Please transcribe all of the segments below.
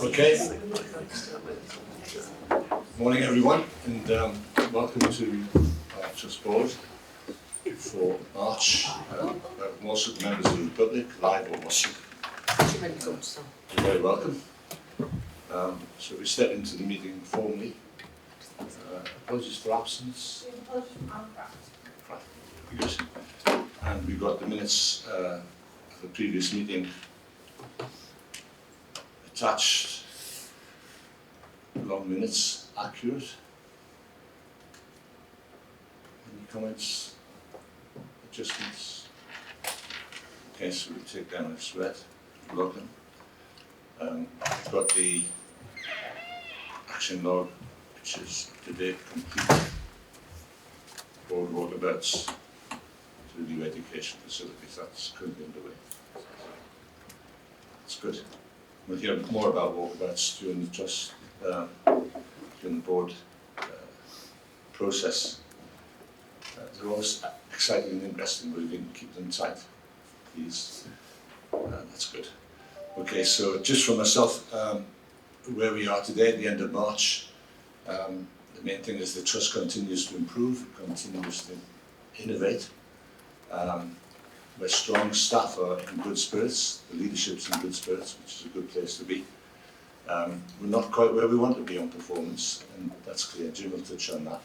Okay. Morning, everyone, and welcome to our Trust Board for March. Most of the members of the public, live or watching, you're very welcome. So we step into the meeting formally. Apologies for absence. Right. Good. And we've got the minutes of the previous meeting attached. Long minutes, accurate. Any comments, adjustments? Okay, so we'll take them as read. Welcome. I've got the action log, which is today complete. Board walkabouts to the new education facilities. That's currently underway. That's good. We'll hear more about walkabouts during the trust, during the board process. They're always exciting and interesting, but we can keep them tight, please. That's good. Okay, so just for myself, where we are today at the end of March, the main thing is the trust continues to improve, continues to innovate. Where strong staff are in good spirits, the leadership's in good spirits, which is a good place to be. We're not quite where we want to be on performance, and that's clear. Jim will touch on that.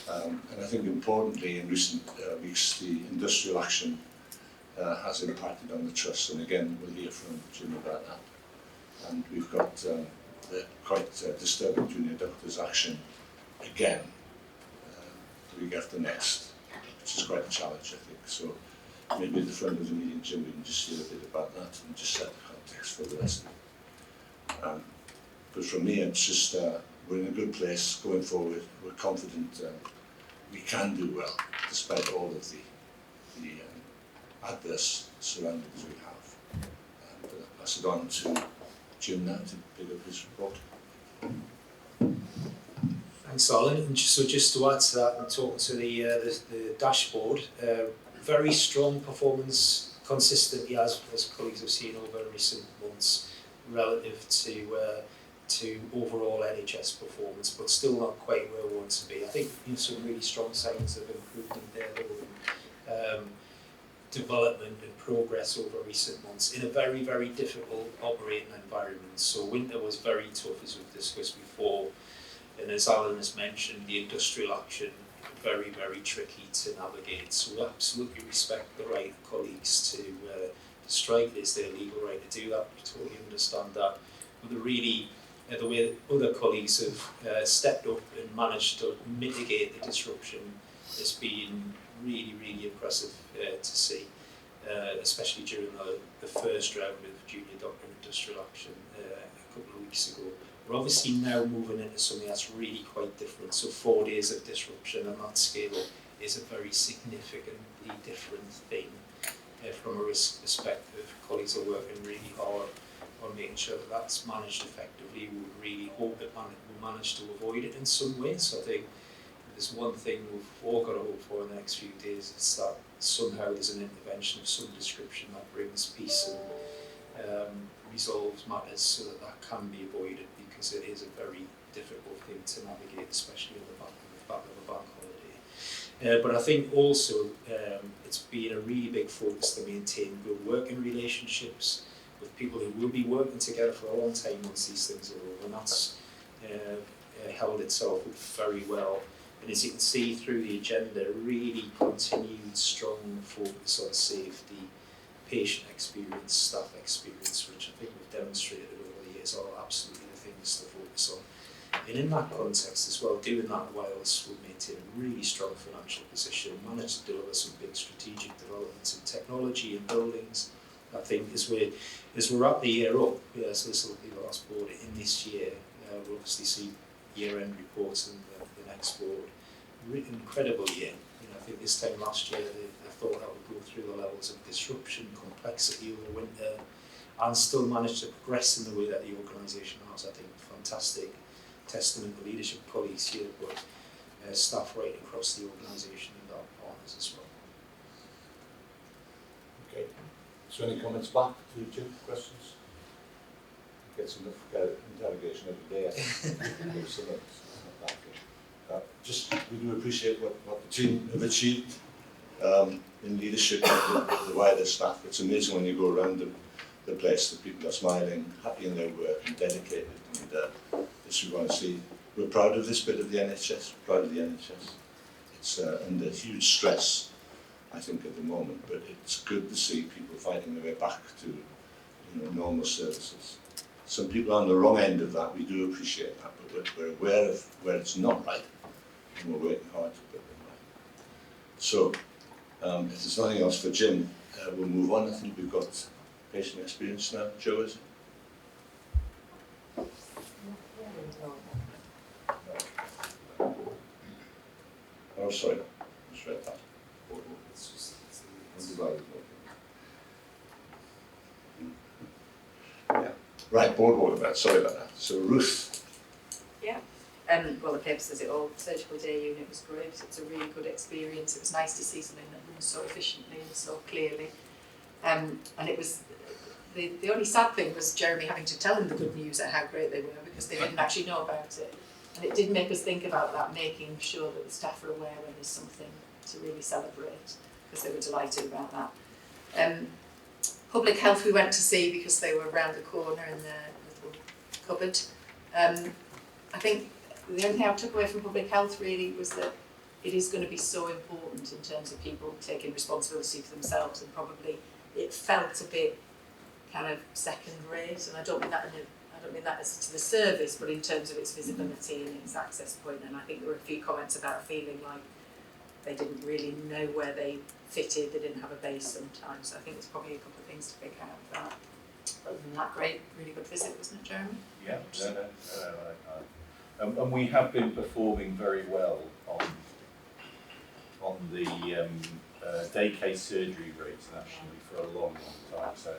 And I think importantly, in recent weeks, the industrial action has impacted on the trust, and again, we'll hear from Jim about that. And we've got the quite disturbing junior doctors action again, the week after next, which is quite a challenge, I think. So maybe at the front of the meeting, Jim, we can just hear a bit about that and just set the context for the rest of it. But for me, it's just, we're in a good place going forward. We're confident we can do well, despite all of the adverse surroundings we have. And I'll pass it on to Jim now to pick up his report. Thanks, Alan. And just to add to that and talk to the dashboard, very strong performance consistently, as colleagues have seen over recent months, relative to overall NHS performance, but still not quite where we want to be. I think some really strong signs of improvement there, though, development and progress over recent months in a very, very difficult operating environment. So winter was very tough, as we've discussed before, and as Alan has mentioned, the industrial action very, very tricky to navigate. So we absolutely respect the right of colleagues to strike. It's their legal right to do that. We totally understand that. But the way that other colleagues have stepped up and managed to mitigate the disruption has been really, really impressive to see, especially during the first round of junior doctor industrial action a couple of weeks ago. We're obviously now moving into something that's really quite different. So 4 days of disruption on that scale is a very significantly different thing from a risk perspective. Colleagues are working really hard on making sure that that's managed effectively. We really hope that we'll manage to avoid it in some way. So I think there's one thing we've all got to hope for in the next few days, it's that somehow there's an intervention of some description that brings peace and resolves matters so that that can be avoided, because it is a very difficult thing to navigate, especially on the back of a bank holiday. But I think also it's been a really big focus to maintain good working relationships with people who will be working together for a long time once these things are over, and that's held itself up very well. And as you can see through the agenda, really continued strong focus on safety, patient experience, staff experience, which I think we've demonstrated over the years are absolutely the things to focus on. And in that context as well, doing that whilst we maintain a really strong financial position, managed to deliver some big strategic developments in technology and buildings. I think as we wrap the year up, so this will be the last board in this year, we'll obviously see year-end reports in the next board. Incredible year. I think this time last year they thought that would go through the levels of disruption, complexity over winter, and still managed to progress in the way that the organisation has. I think fantastic testament to leadership colleagues here, but staff right across the organisation and our partners as well. Okay. So any comments back to Jim? Questions? gets enough interrogation every day. I think. So that's not that good. Just we do appreciate what the team have achieved in leadership of the wider staff. It's amazing when you go around the place that people are smiling, happy in their work, and dedicated. And this we want to see. We're proud of this bit of the NHS. Proud of the NHS. It's under huge stress, I think, at the moment, but it's good to see people fighting their way back to normal services. Some people are on the wrong end of that. We do appreciate that, but we're aware of where it's not right, and we're working hard to put it right. So, if there's nothing else for Jim, we'll move on. I think we've got patient experience now. Joe, is it? Oh, sorry, I just read that. Yeah. Right, boardwalk event, sorry about that. So Ruth. Yeah, well the paper says it all, surgical day unit was great, it was a really good experience, it was nice to see something that runs so efficiently and so clearly. And it was, the only sad thing was Jeremy having to tell them the good news at how great they were because they didn't actually know about it. And it did make us think about that, making sure that the staff are aware when there's something to really celebrate, because they were delighted about that. Public health we went to see because they were around the corner in the little cupboard. I think the only thing I took away from public health really was that it is going to be so important in terms of people taking responsibility for themselves, and probably it felt a bit kind of second rate, and I don't mean that as to the service, but in terms of its visibility and its access point. And I think there were a few comments about feeling like they didn't really know where they fitted, they didn't have a base sometimes. So I think there's probably a couple of things to pick out of that. Other than that, great, really good visit, wasn't it, Jeremy? Yeah, and we have been performing very well on the day case surgery rates nationally for a long, long time. So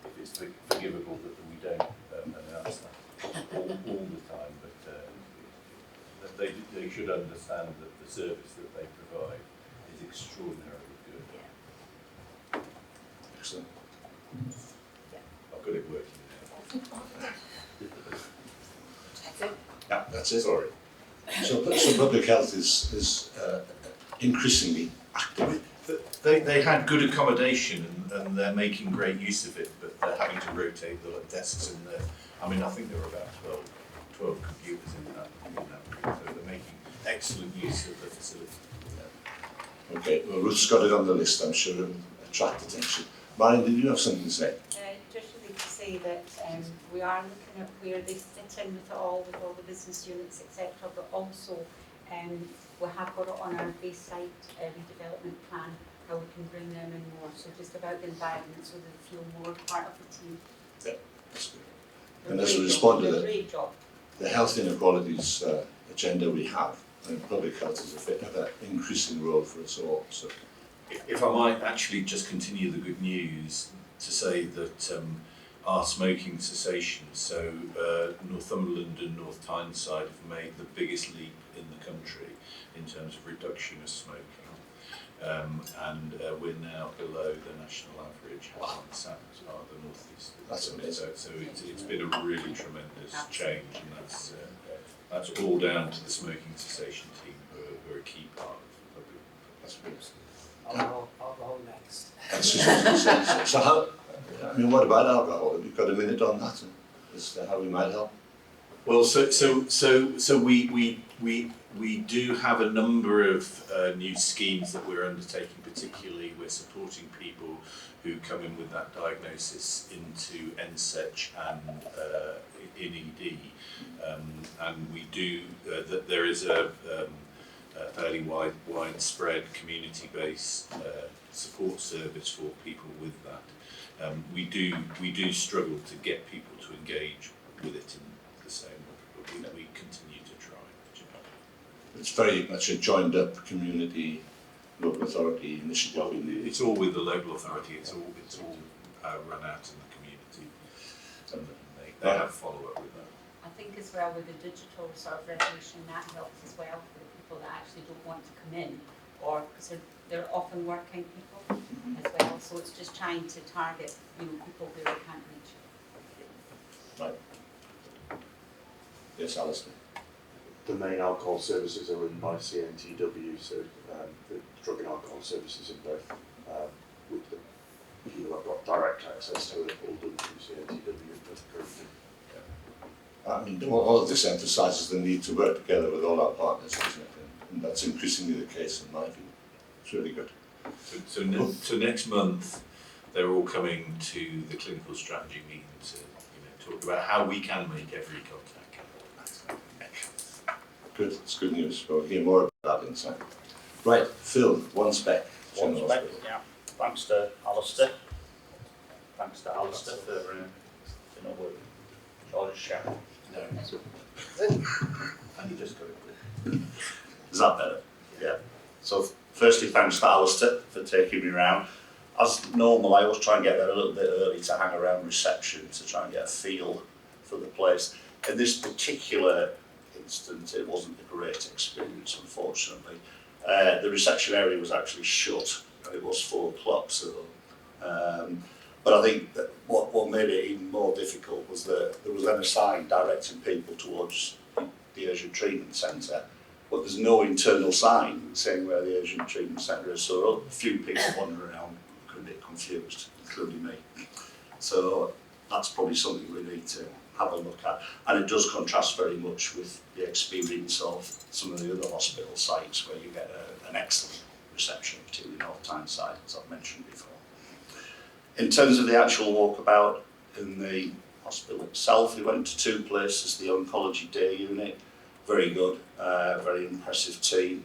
if it's forgivable that we don't announce that all the time, but they should understand that the service that they provide is extraordinarily good. Yeah. Excellent. I've got it working now. That's it. Yeah, that's it already. So public health is increasingly active. They had good accommodation and they're making great use of it, but they're having to rotate the desks in there. I mean, I think there were about 12 computers in that room, so they're making excellent use of the facility. Okay, well Ruth's got it on the list, I'm sure, and attract attention. Marion, did you have something to say? Just really to say that we are looking at where they fit in with all the business units, etc. But also we have got it on our base site redevelopment plan, how we can bring them in more. So just about the environment, so they feel more part of the team. Yeah, that's good. And as we respond to the health inequalities agenda we have, and public health is a bit of an increasing role for us all. So, if I might actually just continue the good news to say that our smoking cessation, so Northumberland and North Tyneside have made the biggest leap in the country in terms of reduction of smoking. And we're now below the national average, having sat are the North East. That's amazing. So it's been a really tremendous change, and that's all down to the smoking cessation team, who are a key part of it. that's good. Alcohol next. That's just what I was gonna say. So how, I mean, what about alcohol? Have you got a minute on that as to how we might help? Well, so we do have a number of new schemes that we're undertaking. Particularly, we're supporting people who come in with that diagnosis into NSETCH and in ED, and we do that. There is a fairly widespread community-based support service for people with that. We do struggle to get people to engage with it in the same way, but we continue to try. It's very much a joined up community, local authority initiative. Well, it's all with the local authority. It's all run out in the community, and they have follow up with that. I think as well with the digital sort of resolution, that helps as well for the people that actually don't want to come in, or because they're often working people as well. So it's just trying to target people where they can't reach. Right. Yes, Alistair. The main alcohol services are run by CNTW, so the drug and alcohol services in both with the people have got direct access to it, all done through CNTW in both currently. And all of this emphasises the need to work together with all our partners, isn't it? And that's increasingly the case in my view. It's really good. So next month, they're all coming to the clinical strategy meeting to talk about how we can make every contact. Good, it's good news. We'll hear more about that inside. Right, Phil, one spec. One General spec, Hospital. yeah. Thanks to Alistair. Thanks to Alistair for with George's chef. No. And you just got it. Is that better? Yeah. So firstly, thanks to Alistair for taking me around. As normal, I always try and get there a little bit early to hang around reception to try and get a feel for the place. In this particular instance, it wasn't a great experience, unfortunately. The reception area was actually shut, and it was 4 o'clock. So, but I think that what made it even more difficult was that there was then a sign directing people towards the urgent treatment centre, but there's no internal sign saying where the urgent treatment centre is. So a few people wandering around got a bit confused, including me. So that's probably something we need to have a look at, and it does contrast very much with the experience of some of the other hospital sites where you get an excellent reception, particularly North Tyneside, as I've mentioned before. In terms of the actual walkabout in the hospital itself, we went to 2 places, the oncology day unit, very good, very impressive team,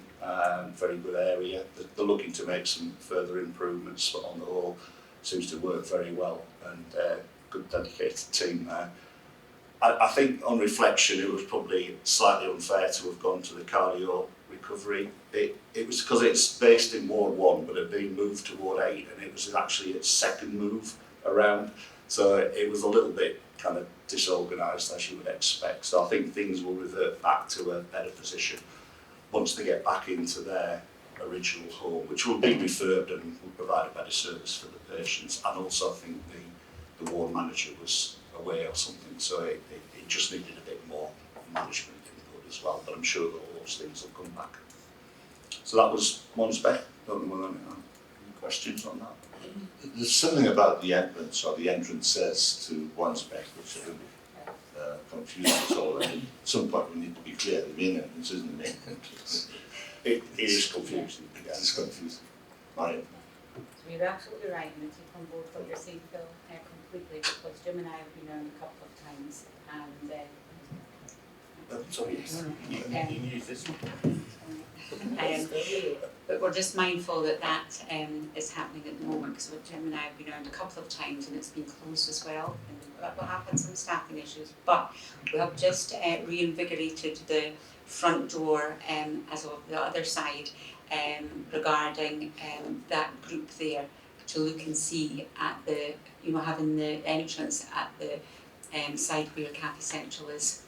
very good area. They're looking to make some further improvements, but on the whole seems to work very well, and good dedicated team there. I think on reflection it was probably slightly unfair to have gone to the cardio recovery. It was because it's based in Ward 1 but it had been moved to Ward 8, and it was actually its second move around, so it was a little bit kind of disorganised as you would expect. So I think things will revert back to a better position once they get back into their original home, which will be refurbed and will provide a better service for the patients. And also I think the ward manager was away or something, so it just needed a bit more management input as well, but I'm sure that all those things will come back. So that was one spec. Don't know whether any questions on that. There's something about the entrance, or the entrance says to one spec, which I think confuses us all. And at some point we need to be clear, the main entrance isn't the main entrance. It is confusing. Yeah, it's confusing. Right. So you're absolutely right, and I take on board what you're saying, Phil, completely, because Jim and I have been around a couple of times, and Sorry, you use this one. but we're just mindful that is happening at the moment, because Jim and I have been around a couple of times and it's been closed as well, and that will have had some staffing issues. But we have just reinvigorated the front door as of the other side regarding that group there, to look and see at the, having the entrance at the side where Cafe Central is.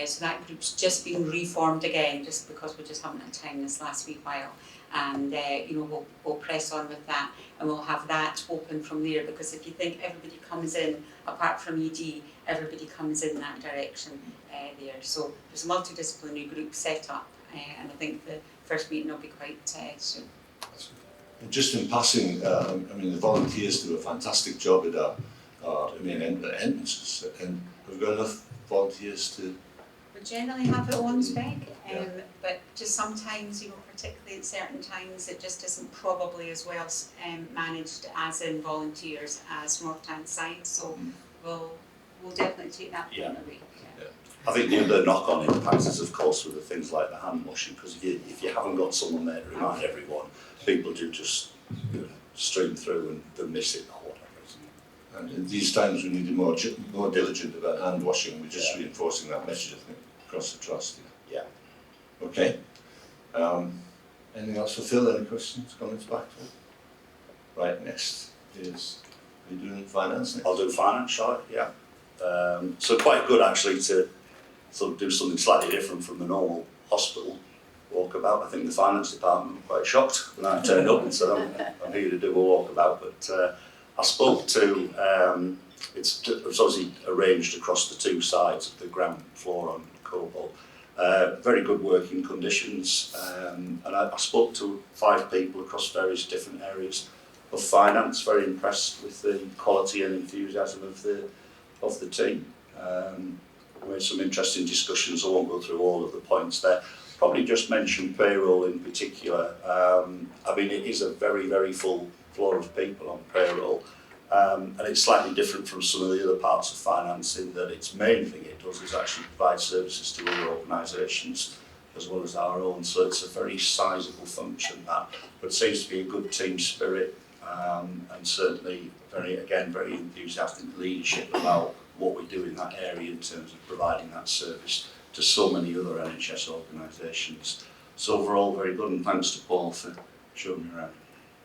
So that group's just been reformed again, just because we just haven't had time this last wee while. And we'll press on with that, and we'll have that open from there, because if you think everybody comes in, apart from ED, everybody comes in that direction there. So there's a multidisciplinary group set up, and I think the first meeting will be quite soon. And just in passing, the volunteers do a fantastic job at our entrances, and we've got enough volunteers to. We generally have our own spec, but just sometimes, particularly at certain times, it just isn't probably as well managed as in volunteers as North Tyneside. So we'll definitely take that point away. Yeah. I think the other knock-on impact is, of course, with the things like the hand washing, because if you haven't got someone there to remind everyone, people do just stream through and they miss it or whatever. And in these times we need to be more diligent about hand washing. We're just reinforcing that message, I think, across the trust. Yeah. Okay. Anything else for Phil? Any questions, comments back to him? Right, next is, are you doing finance next? I'll do finance, shall I? Yeah. So quite good actually to sort of do something slightly different from the normal hospital walkabout. I think the finance department were quite shocked when I turned up and said I'm here to do a walkabout, but I spoke to it's obviously arranged across the two sides of the ground floor on Cobalt. Very good working conditions, and I spoke to 5 people across various different areas of finance. Very impressed with the quality and enthusiasm of the team. We had some interesting discussions. I won't go through all of the points there. Probably just mention payroll in particular. I mean, it is a very, very full floor of people on payroll. And it's slightly different from some of the other parts of finance in that its main thing it does is actually provide services to other organisations as well as our own. So it's a very sizable function that, but seems to be a good team spirit, and certainly very enthusiastic leadership about what we do in that area in terms of providing that service to so many other NHS organisations. So overall, very good, and thanks to Paul for showing me around.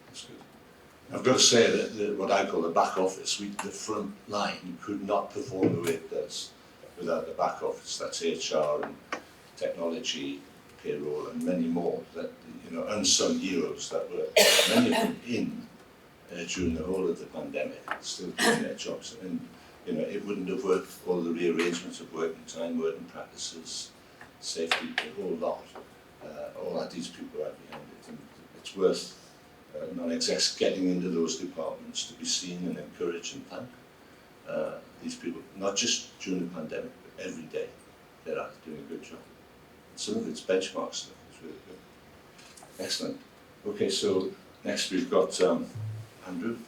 That's good. I've got to say that what I call the back office, the front line could not perform the way it does without the back office. That's HR and technology, payroll, and many more. That, you know, unsung heroes that were many of them in during the whole of the pandemic, still doing their jobs. And you know, it wouldn't have worked. All the rearrangements of working time, working practices, safety, the whole lot. All that these people are behind it, and it's worth non-execs getting into those departments to be seen and encouraged and thank these people, not just during the pandemic, but every day. They're out doing a good job. Some of it's benchmark stuff. It's really good. Excellent. Okay, so next we've got Andrew.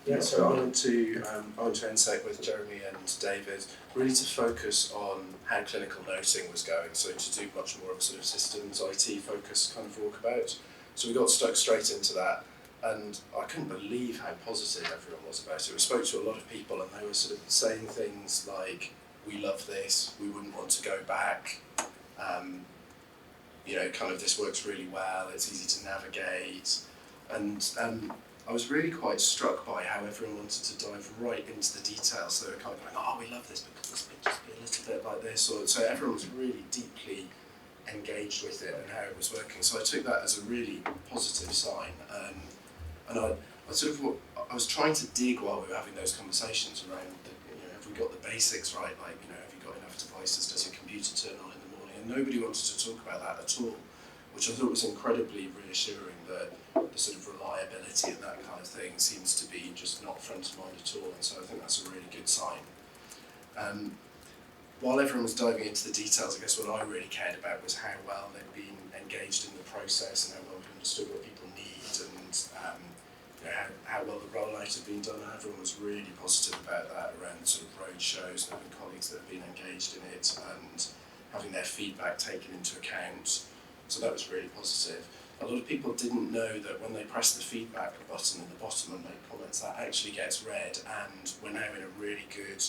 Yeah, so I went to NSEC with Jeremy and David, really to focus on how clinical noting was going, so to do much more of a sort of systems IT focused kind of walkabout. So we got stuck straight into that, and I couldn't believe how positive everyone was about it. We spoke to a lot of people, and they were sort of saying things like, "We love this. We wouldn't want to go back. You know, kind of this works really well. It's easy to navigate," and I was really quite struck by how everyone wanted to dive right into the details. So they were kind of going, "Oh, we love this, but could this just be a little bit like this?" Or so everyone was really deeply engaged with it and how it was working. So I took that as a really positive sign, and I was trying to dig while we were having those conversations around, have we got the basics right? Like, have you got enough devices? Does your computer turn on in the morning? And nobody wanted to talk about that at all, which I thought was incredibly reassuring, that the sort of reliability and that kind of thing seems to be just not front of mind at all. And so I think that's a really good sign. While everyone was diving into the details, I guess what I really cared about was how well they'd been engaged in the process and how well we understood what people need, and how well the rollout had been done. And everyone was really positive about that around sort of road shows, and having colleagues that have been engaged in it and having their feedback taken into account. So that was really positive. A lot of people didn't know that when they press the feedback button at the bottom and make comments, that actually gets read, and we're now in a really good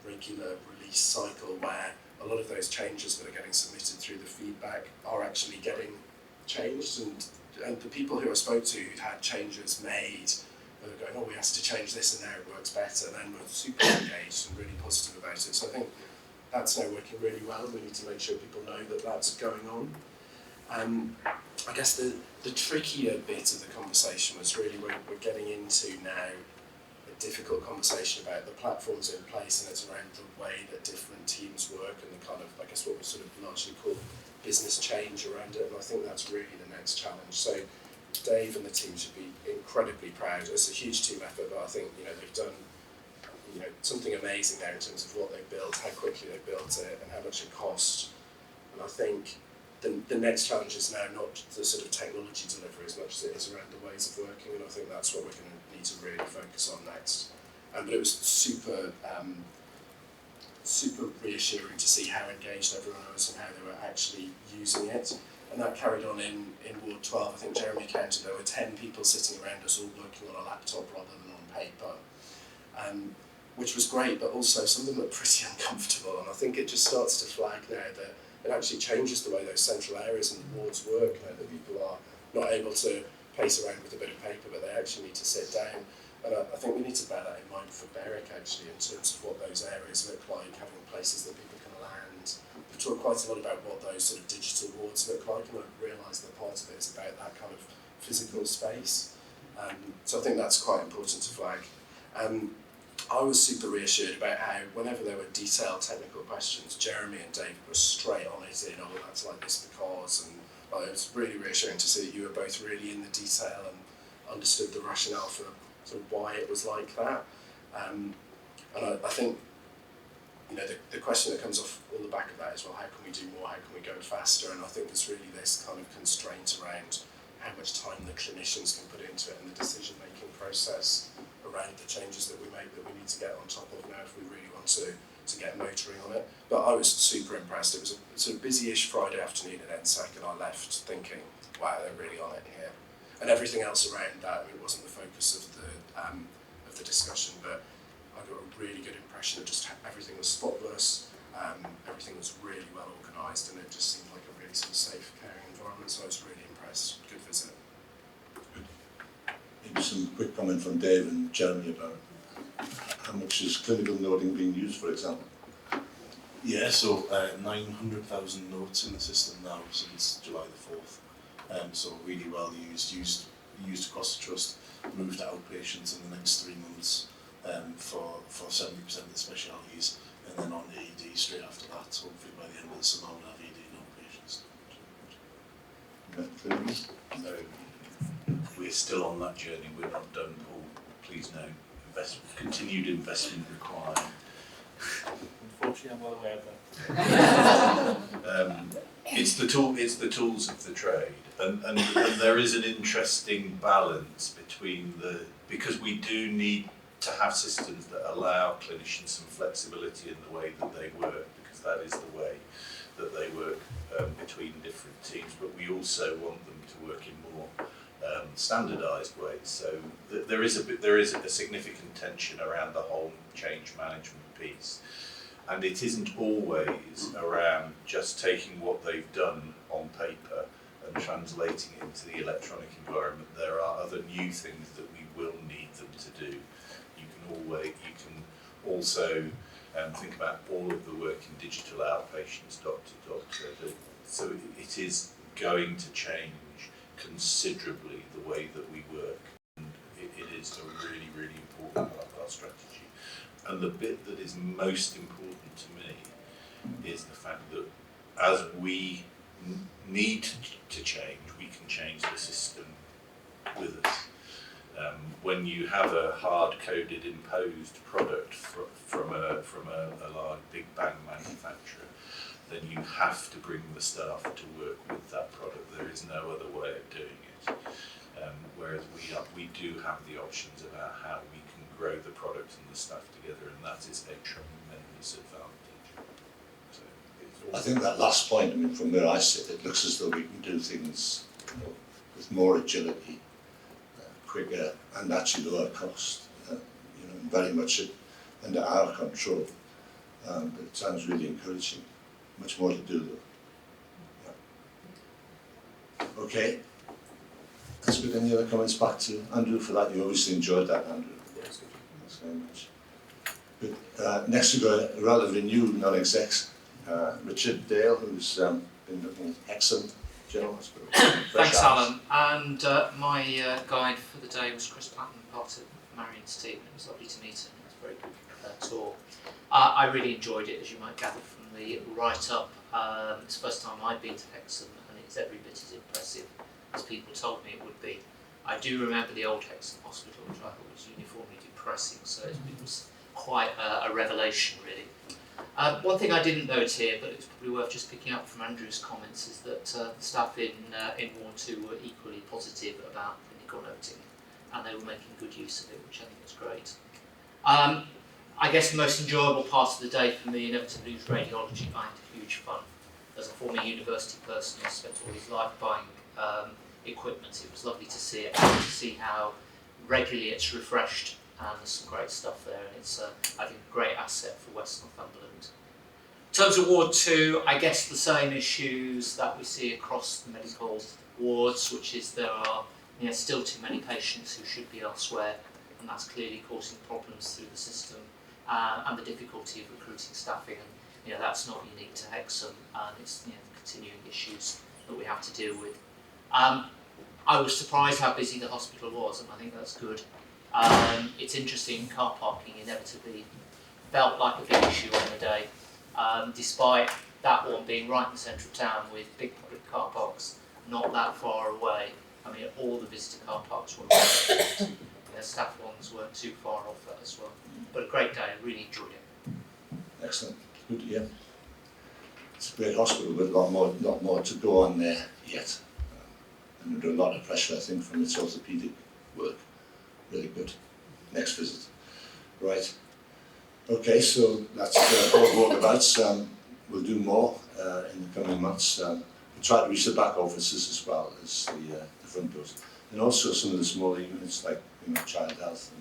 regular release cycle where a lot of those changes that are getting submitted through the feedback are actually getting changed, and the people who I spoke to who'd had changes made, they were going, "Oh, we asked to change this and now it works better," and then were super engaged and really positive about it. So I think that's now working really well, and we need to make sure people know that that's going on. I guess the trickier bit of the conversation was really we're getting into now a difficult conversation about the platforms in place, and it's around the way that different teams work and the kind of, I guess, what we sort of largely call business change around it. And I think that's really the next challenge. So Dave and the team should be incredibly proud. It's a huge team effort, but I think they've done something amazing there in terms of what they've built, how quickly they built it, and how much it cost. And I think the next challenge is now not the sort of technology delivery as much as it is around the ways of working, and I think that's what we're going to need to really focus on next. But it was super reassuring to see how engaged everyone was and how they were actually using it. And that carried on in Ward 12. I think Jeremy counted there were 10 people sitting around us all working on a laptop rather than on paper, which was great, but also some of them looked pretty uncomfortable. And I think it just starts to flag now that it actually changes the way those central areas and the wards work, that people are not able to pace around with a bit of paper, but they actually need to sit down. And I think we need to bear that in mind for Berwick, actually, in terms of what those areas look like, having places that people can land. We talk quite a lot about what those sort of digital wards look like, and I realise that part of it is about that kind of physical space. So I think that's quite important to flag. I was super reassured about how whenever there were detailed technical questions, Jeremy and David were straight on it in, oh, that's like this because, and it was really reassuring to see that you were both really in the detail and understood the rationale for sort of why it was like that. And I think, you know, the question that comes off all the back of that is, well, how can we do more? How can we go faster? And I think there's really this kind of constraint around how much time the clinicians can put into it and the decision-making process around the changes that we make that we need to get on top of now if we really want to get motoring on it. But I was super impressed. It was a sort of busy-ish Friday afternoon at NSEC, and I left thinking, wow, they're really on it here. And everything else around that, I mean, it wasn't the focus of the discussion, but I got a really good impression of just everything was spotless, everything was really well organised, and it just seemed like a really sort of safe, caring environment. So I was really impressed. Good visit. Maybe some quick comment from Dave and Jeremy about how much is clinical noting being used, for example? Yeah, so 900,000 notes in the system now since July the 4th. So really well used across the trust, moved to outpatients in the next 3 months for 70% of the specialities, and then on AED straight after that. So hopefully by the end of the summer we'll have AED in outpatients. No, we're still on that journey. We're not done, Paul. Please no. Continued investment required. Unfortunately, I'm well aware of that. It's the tools of the trade, and there is an interesting balance between because we do need to have systems that allow clinicians some flexibility in the way that they work, because that is the way that they work between different teams, but we also want them to work in more standardised ways. So there is a significant tension around the whole change management piece, and it isn't always around just taking what they've done on paper and translating it into the electronic environment. There are other new things that we will need them to do. You can also think about all of the work in digital outpatients, doctor. So it is going to change considerably the way that we work, and it is a really, really important part of our strategy. And the bit that is most important to me is the fact that as we need to change, we can change the system with us. When you have a hard-coded, imposed product from a large Big Bang manufacturer, then you have to bring the staff to work with that product. There is no other way of doing it. Whereas we do have the options about how we can grow the product and the staff together, and that is a tremendous advantage. So I think that last point, I mean, from where I sit, it looks as though we can do things, you know, with more agility, quicker, and actually lower cost. You know, very much under our control. But it sounds really encouraging. Much more to do though. Yeah. Okay. That's good. Any other comments back to Andrew for that? You obviously enjoyed that, Andrew. Yes, good. Thanks very much. Good. Next we've got a relatively new non-exec, Richard Dale, who's been looking at Hexham General Hospital. Thanks, Alan. And my guide for the day was Chris Patton, part of Marion's team. It was lovely to meet him. It was a very good tour. I really enjoyed it, as you might gather from the write-up. It's the first time I've been to Hexham, and it's every bit as impressive as people told me it would be. I do remember the old Hexham Hospital, which I thought was uniformly depressing, so it was quite a revelation, really. One thing I didn't note here, but it's probably worth just picking up from Andrew's comments, is that the staff in Ward 2 were equally positive about clinical noting, and they were making good use of it, which I think is great. I guess the most enjoyable part of the day for me inevitably was radiology. I had huge fun. As a former university person who spent all his life buying equipment, it was lovely to see it, and to see how regularly it's refreshed, and there's some great stuff there, and it's I think a great asset for West Northumberland. In terms of Ward 2, I guess the same issues that we see across the medical wards, which is there are still too many patients who should be elsewhere, and that's clearly causing problems through the system, and the difficulty of recruiting staffing, and that's not unique to Hexham, and it's the continuing issues that we have to deal with. I was surprised how busy the hospital was, and I think that's good. It's interesting, car parking inevitably felt like a big issue on the day, despite that one being right in the centre of town with big public car parks not that far away. I mean, all the visitor car parks were right. The staff ones weren't too far off that as well. But a great day, I really enjoyed it. Excellent, good to hear. It's a great hospital with a lot more to go on there yet. And under a lot of pressure, I think, from its orthopaedic work. Really good. Next visit. Right. Okay, so that's all walkabouts. We'll do more in the coming months. We'll try to reach the back offices as well as the front doors. And also some of the smaller units like child health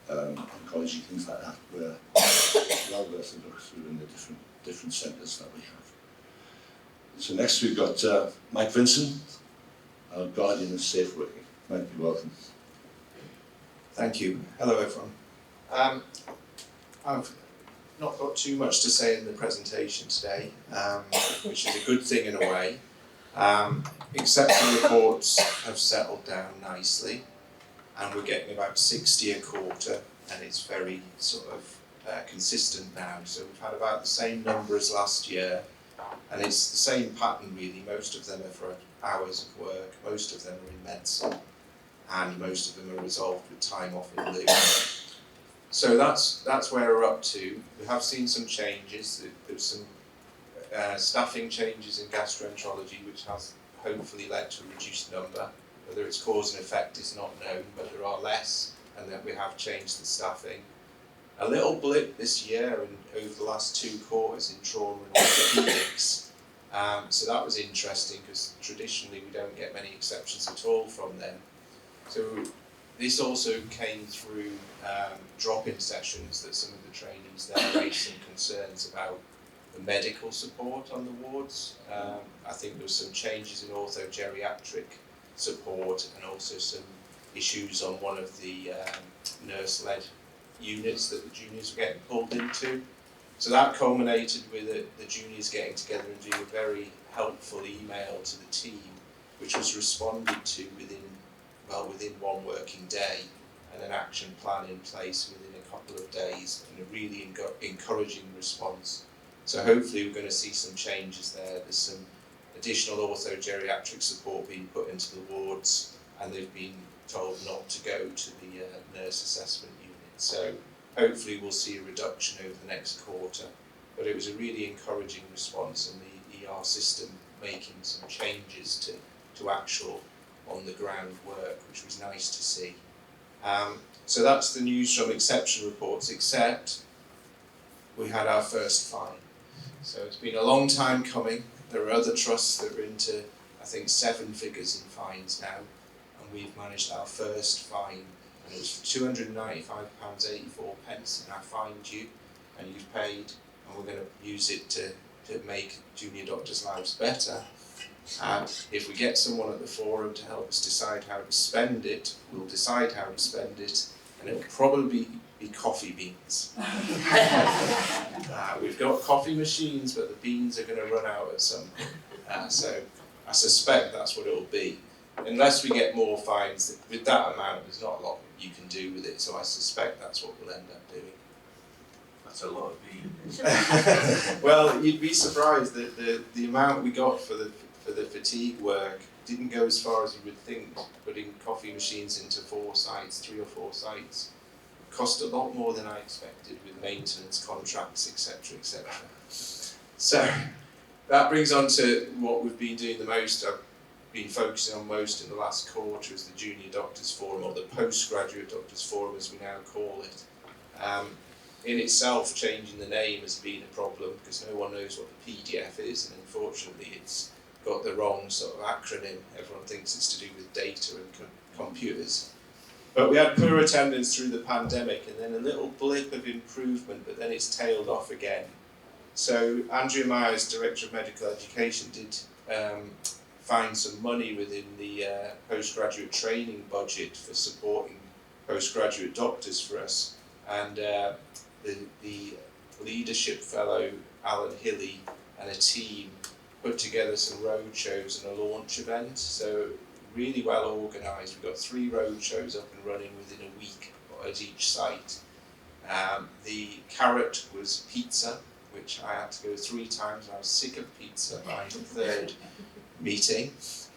and oncology, things like that, where well worth a look through in the different centres that we have. So next we've got Mike Vincent, our guardian of safe working. Mike, you're welcome. Thank you. Hello everyone. I've not got too much to say in the presentation today, which is a good thing in a way. Exception reports have settled down nicely, and we're getting about 60 a quarter, and it's very sort of consistent now. So we've had about the same number as last year, and it's the same pattern really. Most of them are for hours of work, most of them are in medicine, and most of them are resolved with time off in lieu. So that's where we're up to. We have seen some changes. There's some staffing changes in gastroenterology, which has hopefully led to a reduced number. Whether it's cause and effect is not known, but there are less, and that we have changed the staffing. A little blip this year and over the last 2 quarters in trauma and orthopaedics. So that was interesting because traditionally we don't get many exceptions at all from them. So this also came through drop-in sessions that some of the trainees there raised some concerns about the medical support on the wards. I think there was some changes in orthogeriatric support and also some issues on one of the nurse-led units that the juniors were getting pulled into. So that culminated with the juniors getting together and doing a very helpful email to the team, which was responded to within 1 working day, and an action plan in place within a couple of days, and a really encouraging response. So hopefully we're going to see some changes there. There's some additional orthogeriatric support being put into the wards, and they've been told not to go to the nurse assessment unit. So hopefully we'll see a reduction over the next quarter. But it was a really encouraging response, and the ER system making some changes to actual on the ground work, which was nice to see. So that's the news from exception reports, except we had our first fine. So it's been a long time coming. There are other trusts that are into, I think, 7 figures in fines now, and we've managed our first fine, and it was for £295.84 in our fine due, and you've paid, and we're going to use it to make junior doctors' lives better. If we get someone at the forum to help us decide how to spend it, we'll decide how to spend it, and it'll probably be coffee beans. We've got coffee machines, but the beans are going to run out at some point. So I suspect that's what it'll be. Unless we get more fines, with that amount, there's not a lot you can do with it, so I suspect that's what we'll end up doing. That's a lot of beans. Well, you'd be surprised that the amount we got for the fatigue work didn't go as far as you would think. Putting coffee machines into 4 sites, 3 or 4 sites, cost a lot more than I expected with maintenance contracts, etc., etc. So that brings on to what we've been doing the most. I've been focusing on most in the last quarter is the Junior Doctors Forum, or the Postgraduate Doctors Forum as we now call it. In itself, changing the name has been a problem because no one knows what the PDF is, and unfortunately it's got the wrong sort of acronym. Everyone thinks it's to do with data and computers. But we had poor attendance through the pandemic, and then a little blip of improvement, but then it's tailed off again. So Andrea Myers, Director of Medical Education, did find some money within the postgraduate training budget for supporting postgraduate doctors for us. And the leadership fellow, Alan Hilly, and a team put together some road shows and a launch event. So really well organised. We've got 3 road shows up and running within a week at each site. The carrot was pizza, which I had to go 3 times, and I was sick of pizza by the 3rd meeting.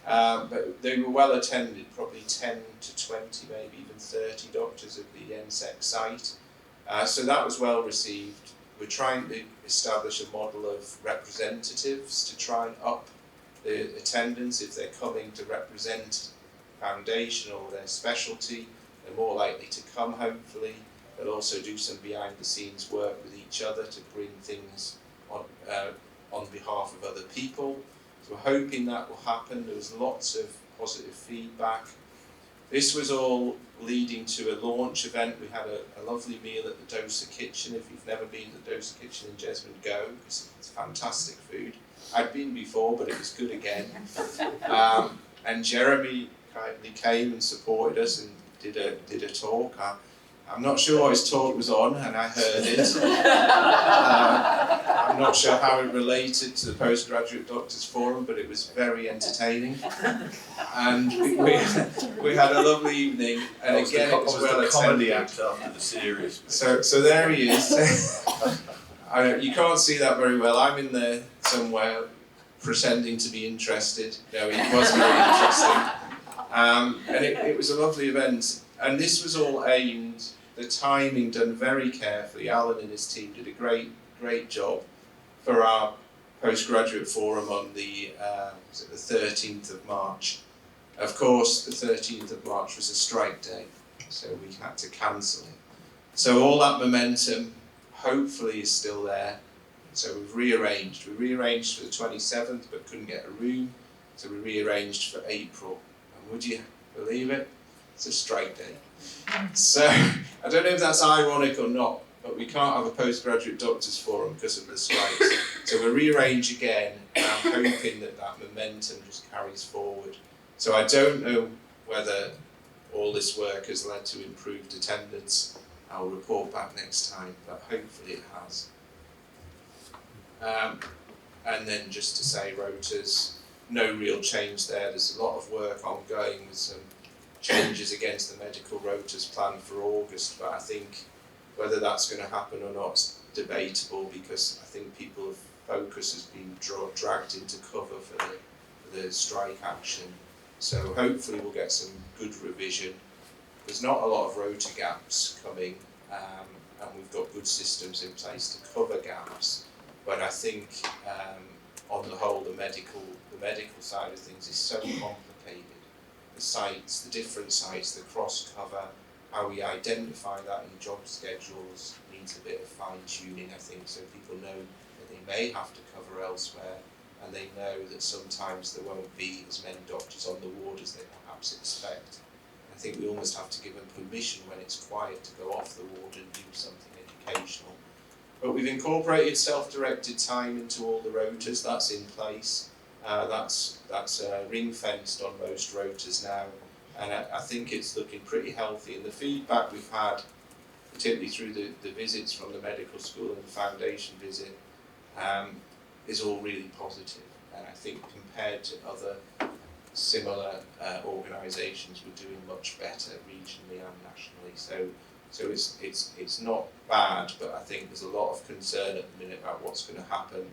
But they were well attended, probably 10 to 20, maybe even 30 doctors at the NSEC site. So that was well received. We're trying to establish a model of representatives to try and up the attendance. If they're coming to represent foundation or their specialty, they're more likely to come, hopefully. They'll also do some behind the scenes work with each other to bring things on behalf of other people. So we're hoping that will happen. There was lots of positive feedback. This was all leading to a launch event. We had a lovely meal at the Dosa Kitchen. If you've never been to the Dosa Kitchen in Jesmond, go, because it's fantastic food. I'd been before, but it was good again. And Jeremy kindly came and supported us and did a talk. I'm not sure what his talk was on, and I heard it. I'm not sure how it related to the Postgraduate Doctors Forum, but it was very entertaining. And we had a lovely evening, and again it was well attended. Comedy act after the serious bit. So there he is. You can't see that very well. I'm in there somewhere pretending to be interested. No, he was very interesting. And it was a lovely event. And this was all aimed, the timing done very carefully. Alan and his team did a great job for our postgraduate forum on the 13th of March. Of course, the 13th of March was a strike day, so we had to cancel it. So all that momentum hopefully is still there. So we've rearranged. We rearranged for the 27th, but couldn't get a room, so we rearranged for April. And would you believe it? It's a strike day. So I don't know if that's ironic or not, but we can't have a postgraduate doctors forum because of the strikes. So we'll rearrange again, and I'm hoping that momentum just carries forward. So I don't know whether all this work has led to improved attendance. I'll report back next time, but hopefully it has. And then just to say, rotas, no real change there. There's a lot of work ongoing with some changes against the medical rotas planned for August, but I think whether that's going to happen or not is debatable, because I think people's focus has been dragged into cover for the strike action. So hopefully we'll get some good revision. There's not a lot of rota gaps coming, and we've got good systems in place to cover gaps. But I think on the whole, the medical side of things is so complicated. The sites, the different sites, the cross cover, how we identify that in job schedules needs a bit of fine tuning, I think, so people know that they may have to cover elsewhere, and they know that sometimes there won't be as many doctors on the ward as they perhaps expect. I think we almost have to give them permission when it's quiet to go off the ward and do something educational. But we've incorporated self-directed time into all the rotas. That's in place. That's ring-fenced on most rotas now, and I think it's looking pretty healthy. And the feedback we've had, particularly through the visits from the medical school and the foundation visit, is all really positive. And I think compared to other similar organisations, we're doing much better regionally and nationally. So it's not bad, but I think there's a lot of concern at the minute about what's going to happen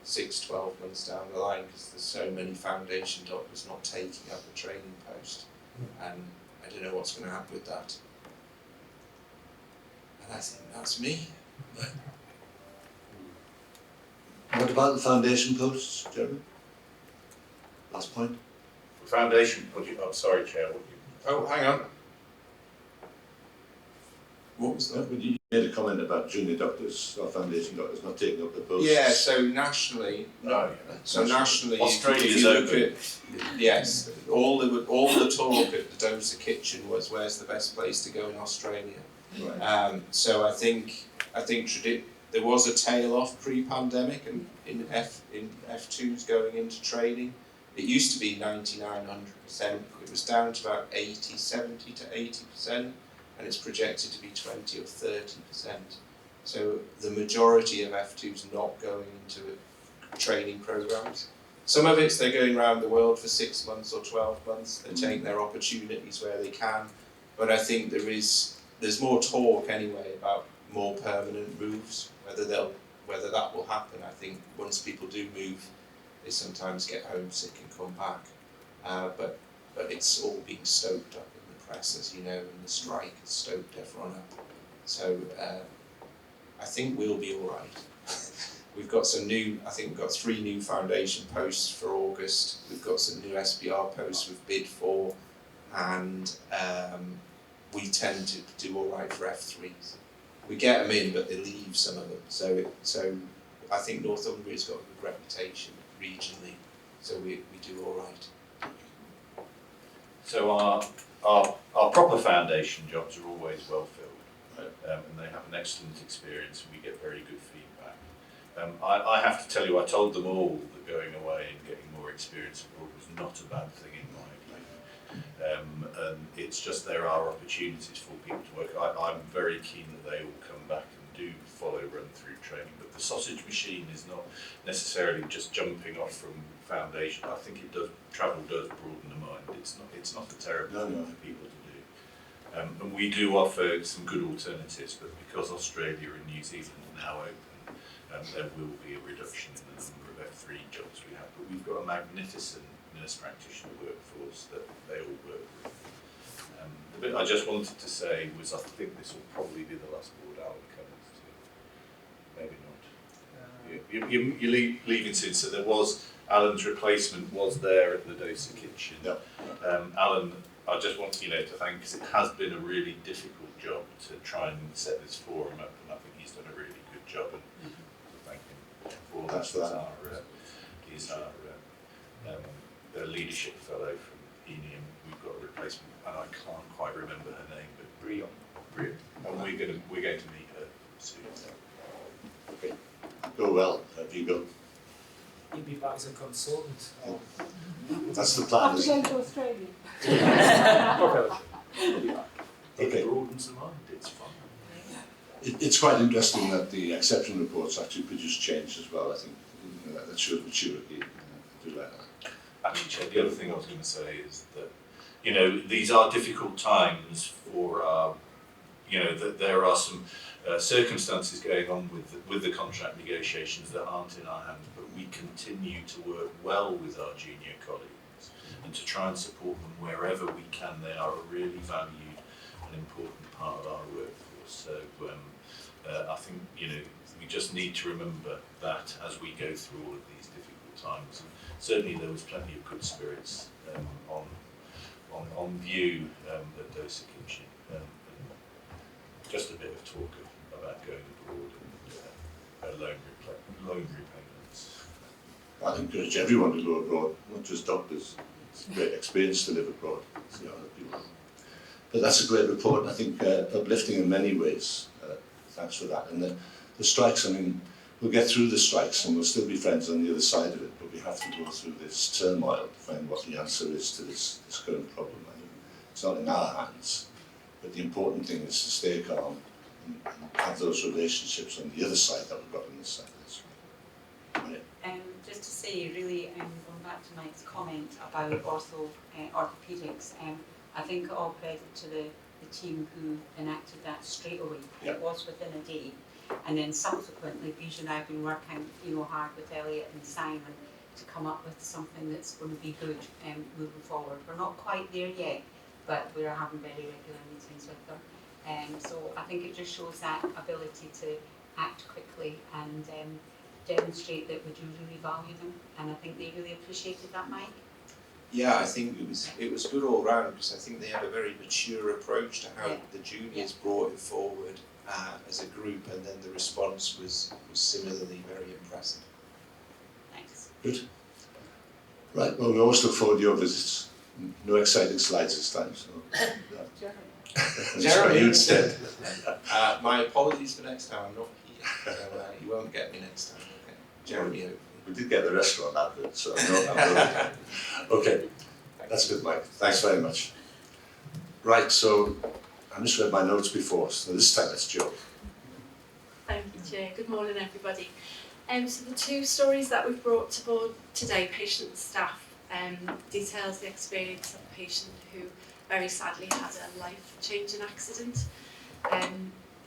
6-12 months down the line, because there's so many foundation doctors not taking up a training post, and I don't know what's going to happen with that. And I think that's me. What about the foundation posts, Jeremy? Last point. Foundation budget. Oh, sorry, Chair. What you? Oh, hang on. What was that? You made a comment about junior doctors or foundation doctors not taking up the posts. Yeah, so nationally, nationally, Australia's if you look open. at, yes, all the talk at the Dosa Kitchen was where's the best place to go in Australia. Right. So I think there was a tail off pre-pandemic, and in F2s going into training, it used to be 99-100%. It was down to about 70 to 80%. And it's projected to be 20 or 30%. So the majority of F2s not going into training programs. some of it's they're going around the world for 6 months or 12 months. They're taking their opportunities where they can. But I think there's more talk anyway about more permanent moves. Whether that will happen, I think once people do move, they sometimes get homesick and come back. But it's all being stoked up in the press, as you know, and the strike has stoked everyone up. So I think we'll be all right. We've got we've got 3 new foundation posts for August. We've got some new SBR posts we've bid for, and we tend to do all right for F3s. We get them in, but they leave some of them. So I think Northumbria's got a good reputation regionally, so we do all right. So our proper foundation jobs are always well filled, and they have an excellent experience, and we get very good feedback. I have to tell you, I told them all that going away and getting more experience abroad was not a bad thing in my opinion. And it's just there are opportunities for people to work. I'm very keen that they all come back and do follow run-through training, but the sausage machine is not necessarily just jumping off from foundation. I think travel does broaden the mind. It's not a terrible thing for people to do. And we do offer some good alternatives, but because Australia and New Zealand are now open, there will be a reduction in the number of F3 jobs we have. But we've got a magnificent nurse practitioner workforce that they all work with. The bit I just wanted to say was I think this will probably be the last board Alan comes to. Maybe not. You're leaving soon, so there was Alan's replacement was there at the Dosa kitchen. Yep. Alan, I just want to thank, because it has been a really difficult job to try and set this forum up, and I think he's done a really good job, and thank him for that. Thanks for that. He's our leadership fellow from ENIUM. We've got a replacement, and I can't quite remember her name, but Brion. And we're going to meet her soon. Okay. Go well, Vigo. You'll be back as a consultant. That's the plan. After going to Australia. Okay. It broadens the mind. It's fun. It's quite interesting that the exception reports actually produce change as well. I think that shows maturity. I do like that. Actually, Chad, the other thing I was going to say is that, these are difficult times for that there are some circumstances going on with the contract negotiations that aren't in our hands, but we continue to work well with our junior colleagues and to try and support them wherever we can. They are a really valued and important part of our workforce. So I think we just need to remember that as we go through all of these difficult times. And certainly there was plenty of good spirits on view at Dosa Kitchen. Just a bit of talk about going abroad and loan repayments. I encourage everyone to go abroad, not just doctors. It's a great experience to live abroad, see other people. But that's a great report, I think uplifting in many ways. Thanks for that. And the strikes, we'll get through the strikes and we'll still be friends on the other side of it, but we have to go through this turmoil to find what the answer is to this current problem. It's not in our hands. But the important thing is to stay calm and have those relationships on the other side that we've got on this side. Right. Just to say, really, going back to Mike's comment about orthopaedics, I think all credit to the team who enacted that straight away. Yep. It was within a day. And then subsequently, Bijou and I have been working hard with Elliot and Simon to come up with something that's going to be good moving forward. We're not quite there yet, but we're having very regular meetings with them. So I think it just shows that ability to act quickly and demonstrate that we do really value them, and I think they really appreciated that, Mike. Yeah, I think it was good all round, because I think they had a very mature approach to how the juniors brought it forward as a group, and then the response was similarly very impressive. Thanks. Good. Right, well, we always look forward to your visits. No exciting slides this time, so. Jeremy instead. My apologies for next time, I'm not here, so you won't get me next time. Okay. Jeremy. We did get the restaurant advert, so no. Okay, that's good, Mike. Thanks very much. Right, so I just read my notes before, so this time it's Joe. Thank you, Chair. Good morning, everybody. So the two stories that we've brought to board today, patient and staff, details the experience of a patient who very sadly had a life-changing accident.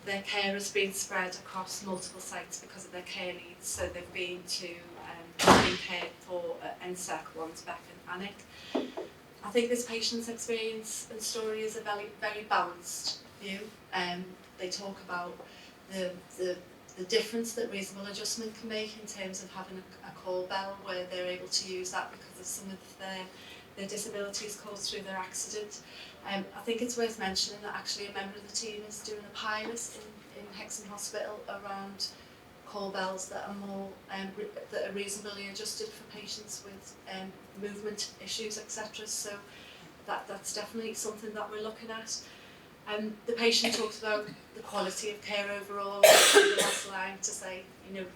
Their care has been spread across multiple sites because of their care needs. So they've been to being cared for at NSEC, Wansbeck and Alnwick. I think this patient's experience and story is a very, very balanced view. They talk about the difference that reasonable adjustment can make in terms of having a call bell where they're able to use that because of some of their disabilities caused through their accident. I think it's worth mentioning that actually a member of the team is doing a pilot in Hexham Hospital around call bells that are more that are reasonably adjusted for patients with movement issues, etc. So that's definitely something that we're looking at. The patient talks about the quality of care overall, the last line to say, you know,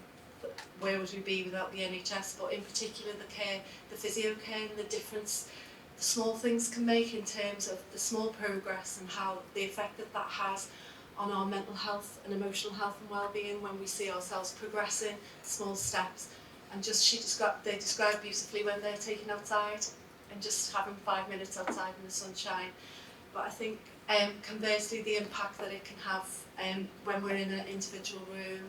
where would we be without the NHS, but in particular the care, the physio care and the difference the small things can make in terms of the small progress and how the effect that has on our mental health and emotional health and well-being when we see ourselves progressing, small steps. And just they describe beautifully when they're taken outside and just having 5 minutes outside in the sunshine. But I think conversely the impact that it can have when we're in an individual room,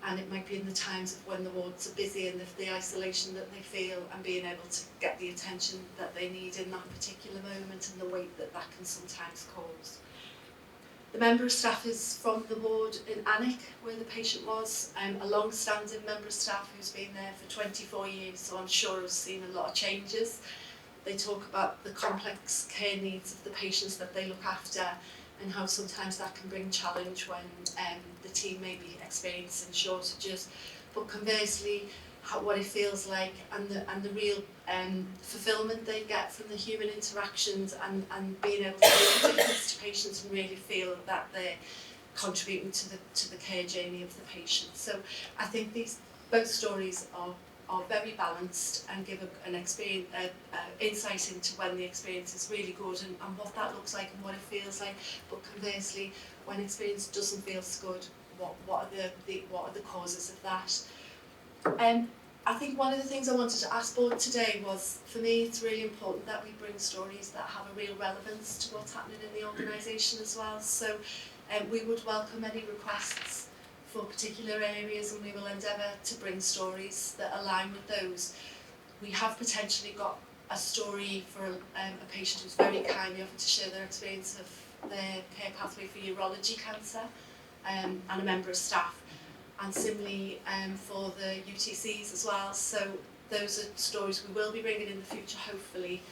and it might be in the times of when the wards are busy and the isolation that they feel, and being able to get the attention that they need in that particular moment and the weight that can sometimes cause. The member of staff is from the ward in Alnwick where the patient was, a long-standing member of staff who's been there for 24 years, so I'm sure has seen a lot of changes. They talk about the complex care needs of the patients that they look after and how sometimes that can bring challenge when the team may be experiencing shortages, but conversely what it feels like and the real fulfilment they get from the human interactions and being able to make a difference to patients and really feel that they're contributing to the care journey of the patient. So I think both stories are very balanced and give an experience, insight into when the experience is really good and what that looks like and what it feels like. But conversely, when experience doesn't feel so good, what are the causes of that? I think one of the things I wanted to ask board today was, for me, it's really important that we bring stories that have a real relevance to what's happening in the organisation as well. So we would welcome any requests for particular areas, and we will endeavour to bring stories that align with those. We have potentially got a story for a patient who's very kindly offered to share their experience of their care pathway for urology cancer, and a member of staff, and similarly for the UTCs as well. So those are stories we will be bringing in the future, hopefully.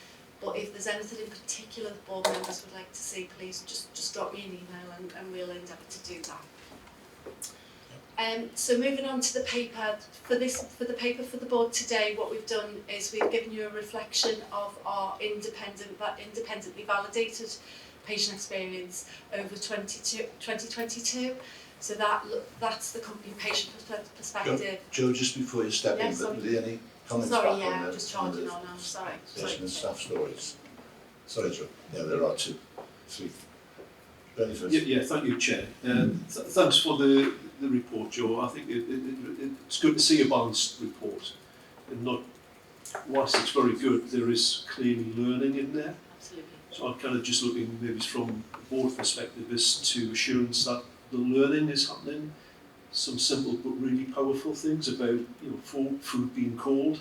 But if there's anything in particular the board members would like to see, please just drop me an email and we'll endeavour to do that. So moving on to the paper, for the paper for the board today, what we've done is we've given you a reflection of our independently validated patient experience over 2022. So that's the company patient perspective. Joe, just before you step in, were there any comments back on I'm just charging on now, sorry. patient and staff stories? Sorry, Joe. Yeah, there are 2, 3. Benny first. Yeah, thank you, Chair. Thanks for the report, Joe. I think it's good to see a balanced report, and not, whilst it's very good, there is clearly learning in there. Absolutely. So I'm kind of just looking maybe from the board perspective as to assurance that the learning is happening. Some simple but really powerful things about food being cold,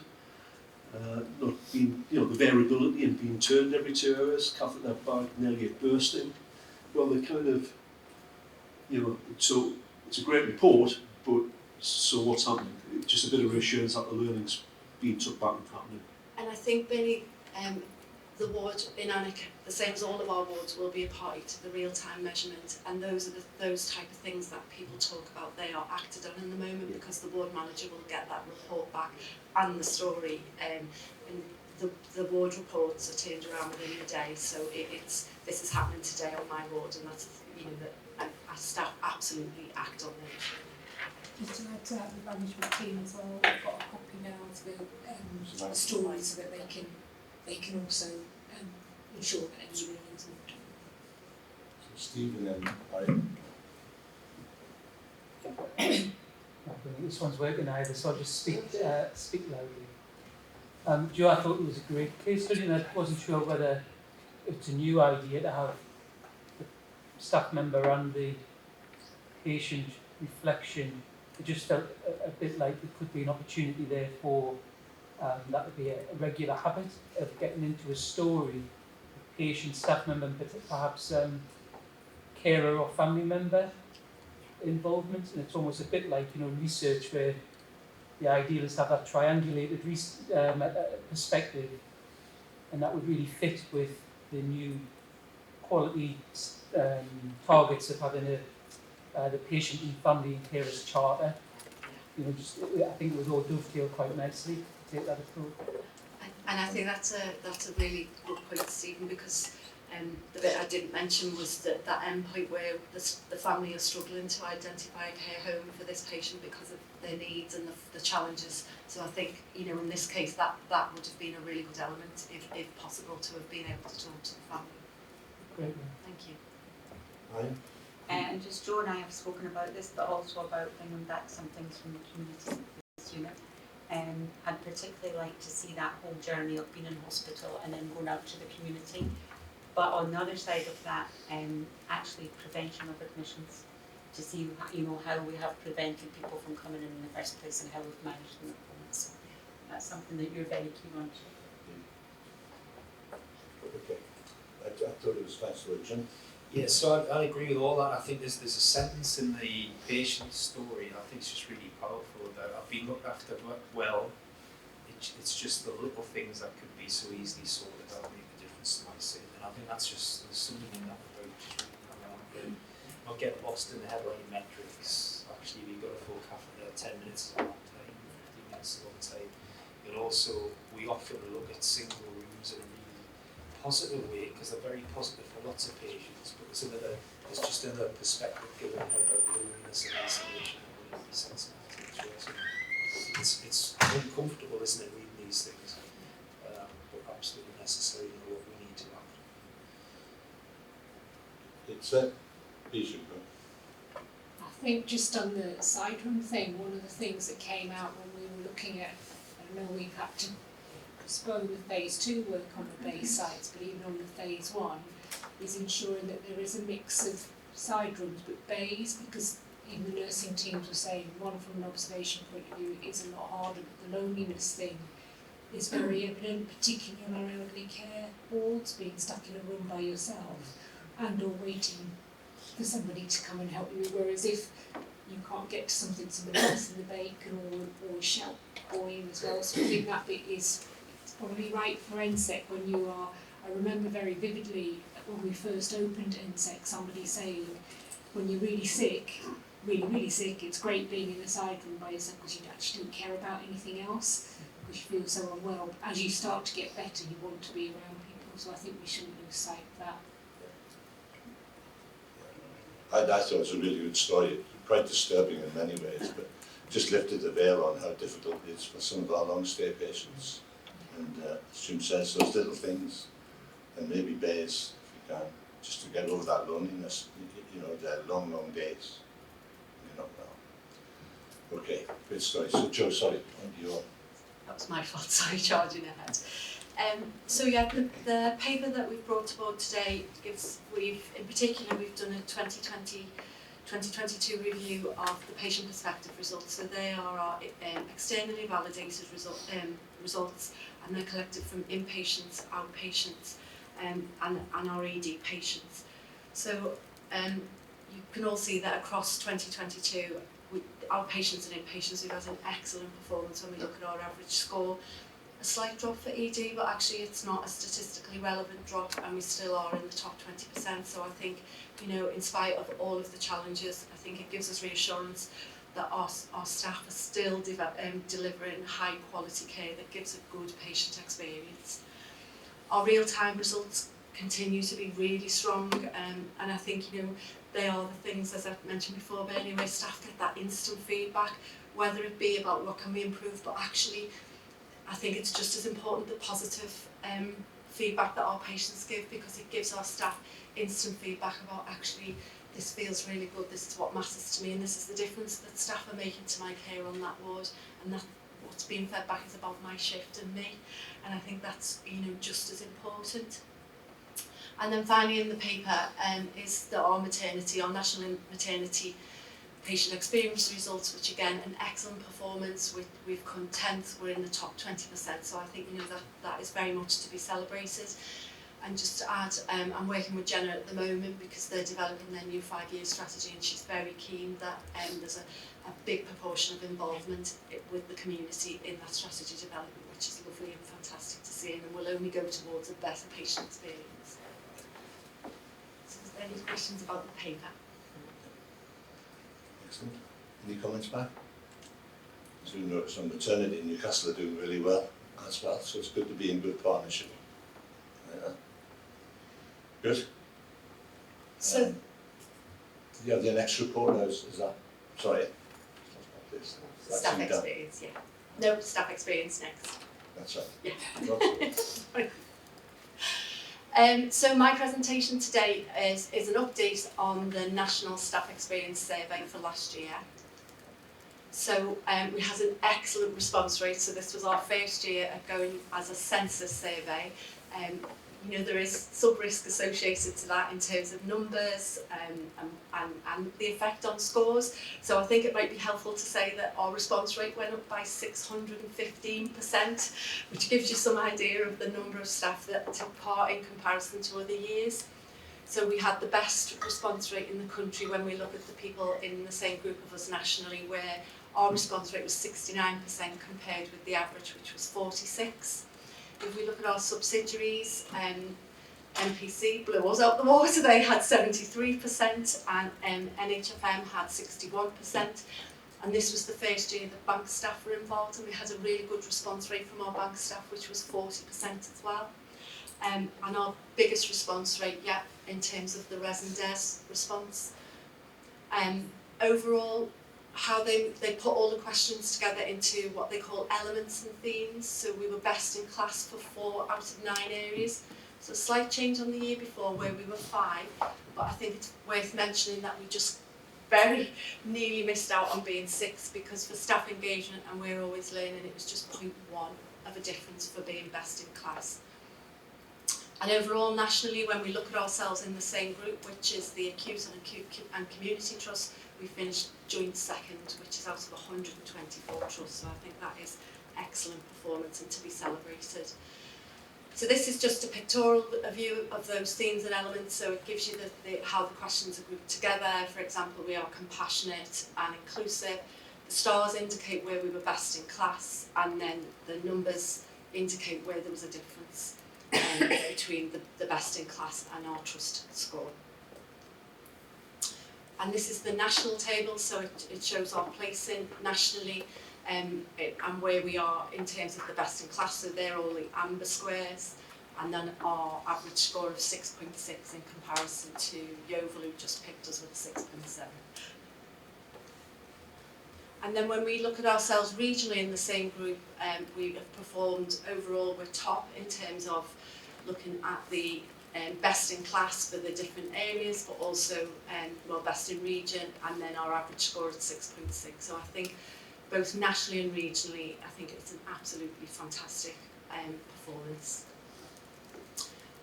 not being the variability and being turned every 2 hours, catheter bag nearly bursting. Well, they kind of so it's a great report, but so what's happening? Just a bit of reassurance that the learning's being took back and happening. And I think, Benny, the ward in Alnwick, the same as all of our wards, will be a party to the real-time measurement, and those are those type of things that people talk about. They are acted on in the moment because the ward manager will get that report back and the story, and the ward reports are turned around within the day. So this is happening today on my ward, and that's that our staff absolutely act on it. Just to add to that, the management team as well, we've got a copy now of the story so that they can also ensure that any learning is not done. So Steve and then don't think this one's working either, so I'll just speak loudly. Joe, I thought it was a great case study, and I wasn't sure whether it's a new idea to have the staff member and the patient reflection. It just felt a bit like there could be an opportunity there for that would be a regular habit of getting into a story, patient, staff member, and perhaps carer or family member involvement. And it's almost a bit like, you know, research where the ideal is to have that triangulated perspective, and that would really fit with the new quality targets of having the patient and family and carers charter. You know, just I think it would all dovetail quite nicely to take that approach. And I think that's a really good point, Stephen, because the bit I didn't mention was that end point where the family are struggling to identify a care home for this patient because of their needs and the challenges. So I think, you know, in this case that would have been a really good element, if possible, to have been able to talk to the family. Great. Thank you. Ryan? And just Joe and I have spoken about this, but also about bringing back some things from the community service unit. I'd particularly like to see that whole journey of being in hospital and then going out to the community. But on the other side of that, actually prevention of admissions, to see, you know, how we have prevented people from coming in the first place and how we've managed them at home. So that's something that you're very keen on. Okay. I thought it was fascinating. Jim? Yeah, so I agree with all that. I think there's a sentence in the patient's story I think it's just really powerful about I've been looked after well. It's just the little things that could be so easily sorted out make a difference to my sin. And I think that's just there's something in that approach just really come around with. Not get lost in the headline metrics. Actually, we've got a full catheter, 10 minutes is a long time, 15 minutes is a long time. But also, we often look at single rooms in a really positive way because they're very positive for lots of patients. But there's just another perspective given about loneliness and isolation and really sensitive to it. So it's uncomfortable, isn't it, reading these things? But absolutely necessary and what we need to act. It's a patient. I think just on the side room thing, one of the things that came out when we were looking at, I know we've had to postpone the phase 2 work on the base sites, but even on the phase 1, is ensuring that there is a mix of side rooms but bays, because even the nursing teams were saying, one from an observation point of view is a lot harder, but the loneliness thing is very evident, particularly on our elderly care wards, being stuck in a room by yourself and or waiting for somebody to come and help you, whereas if you can't get to something, somebody else in the bay can always shout for you as well. So I think that bit is probably right for NSEC when you are, I remember very vividly when we first opened NSEC, somebody saying, when you're really sick, really sick, it's great being in a side room by yourself because you actually don't care about anything else because you feel so unwell. But as you start to get better, you want to be around people, so I think we shouldn't lose sight of that. I thought it was a really good story, quite disturbing in many ways, but just lifted the veil on how difficult it is for some of our long-stay patients. And as Jim says, those little things, and maybe bays, if you can, just to get over that loneliness. You know, they're long days. You're not well. Okay, great story. So Joe, sorry, on your... That was my fault, sorry, charging ahead. So yeah, the paper that we've brought to board today in particular we've done a 2022 review of the patient perspective results. So they are our externally validated results, and they're collected from inpatients, outpatients, and our ED patients. So you can all see that across 2022, our patients and inpatients have had an excellent performance when we look at our average score. A slight drop for ED, but actually it's not a statistically relevant drop, and we still are in the top 20%. So I think, you know, in spite of all of the challenges, I think it gives us reassurance that our staff are still delivering high quality care that gives a good patient experience. Our real-time results continue to be really strong, and I think, you know, they are the things, as I've mentioned before, but anyway, staff get that instant feedback, whether it be about what can we improve, but actually I think it's just as important the positive feedback that our patients give, because it gives our staff instant feedback about actually this feels really good, this is what matters to me, and this is the difference that staff are making to my care on that ward, and that what's being fed back is about my shift and me, and I think that's, you know, just as important. And then finally in the paper is our national maternity patient experience results, which again, an excellent performance. We've come 10th, we're in the top 20%, so I think, you know, that is very much to be celebrated. And just to add, I'm working with Jenna at the moment because they're developing their new 5-year strategy, and she's very keen that there's a big proportion of involvement with the community in that strategy development, which is lovely and fantastic to see, and will only go towards a better patient experience. So is there any questions about the paper? Excellent. Any comments back? So you notice on maternity in Newcastle are doing really well as well, so it's good to be in good partnership. Yeah. Good. So, you have the next report, or is that, sorry. staff experience, yeah. No, staff experience next. That's right. Yeah. So my presentation today is an update on the National Staff Experience Survey for last year. So we had an excellent response rate, so this was our first year of going as a census survey. You know, there is sub-risk associated to that in terms of numbers and the effect on scores. So I think it might be helpful to say that our response rate went up by 615%, which gives you some idea of the number of staff that took part in comparison to other years. So we had the best response rate in the country when we look at the people in the same group of us nationally, where our response rate was 69% compared with the average, which was 46%. If we look at our subsidiaries, NPC blew us out the water, they had 73% and NHFM had 61%. And this was the first year that bank staff were involved, and we had a really good response rate from our bank staff, which was 40% as well. And our biggest response rate yet in terms of the res and des response. Overall, how they put all the questions together into what they call elements and themes. So we were best in class for 4 out of 9 areas. So a slight change on the year before where we were 5, but I think it's worth mentioning that we just very nearly missed out on being 6, because for staff engagement, and we're always learning, it was just 0.1 of a difference for being best in class. And overall, nationally, when we look at ourselves in the same group, which is the acute and community trust, we finished joint second, which is out of 124 trusts. So I think that is excellent performance and to be celebrated. So this is just a pictorial view of those themes and elements. So it gives you how the questions are grouped together. For example, we are compassionate and inclusive. The stars indicate where we were best in class, and then the numbers indicate where there was a difference between the best in class and our trust score. And this is the national table, so it shows our placing nationally and where we are in terms of the best in class. So they're all the amber squares, and then our average score of 6.6 in comparison to Yeovil, who just picked us with a 6.7. And then when we look at ourselves regionally in the same group, we have performed overall, we're top in terms of looking at the best in class for the different areas, but also best in region, and then our average score is 6.6. So I think both nationally and regionally, I think it's an absolutely fantastic performance.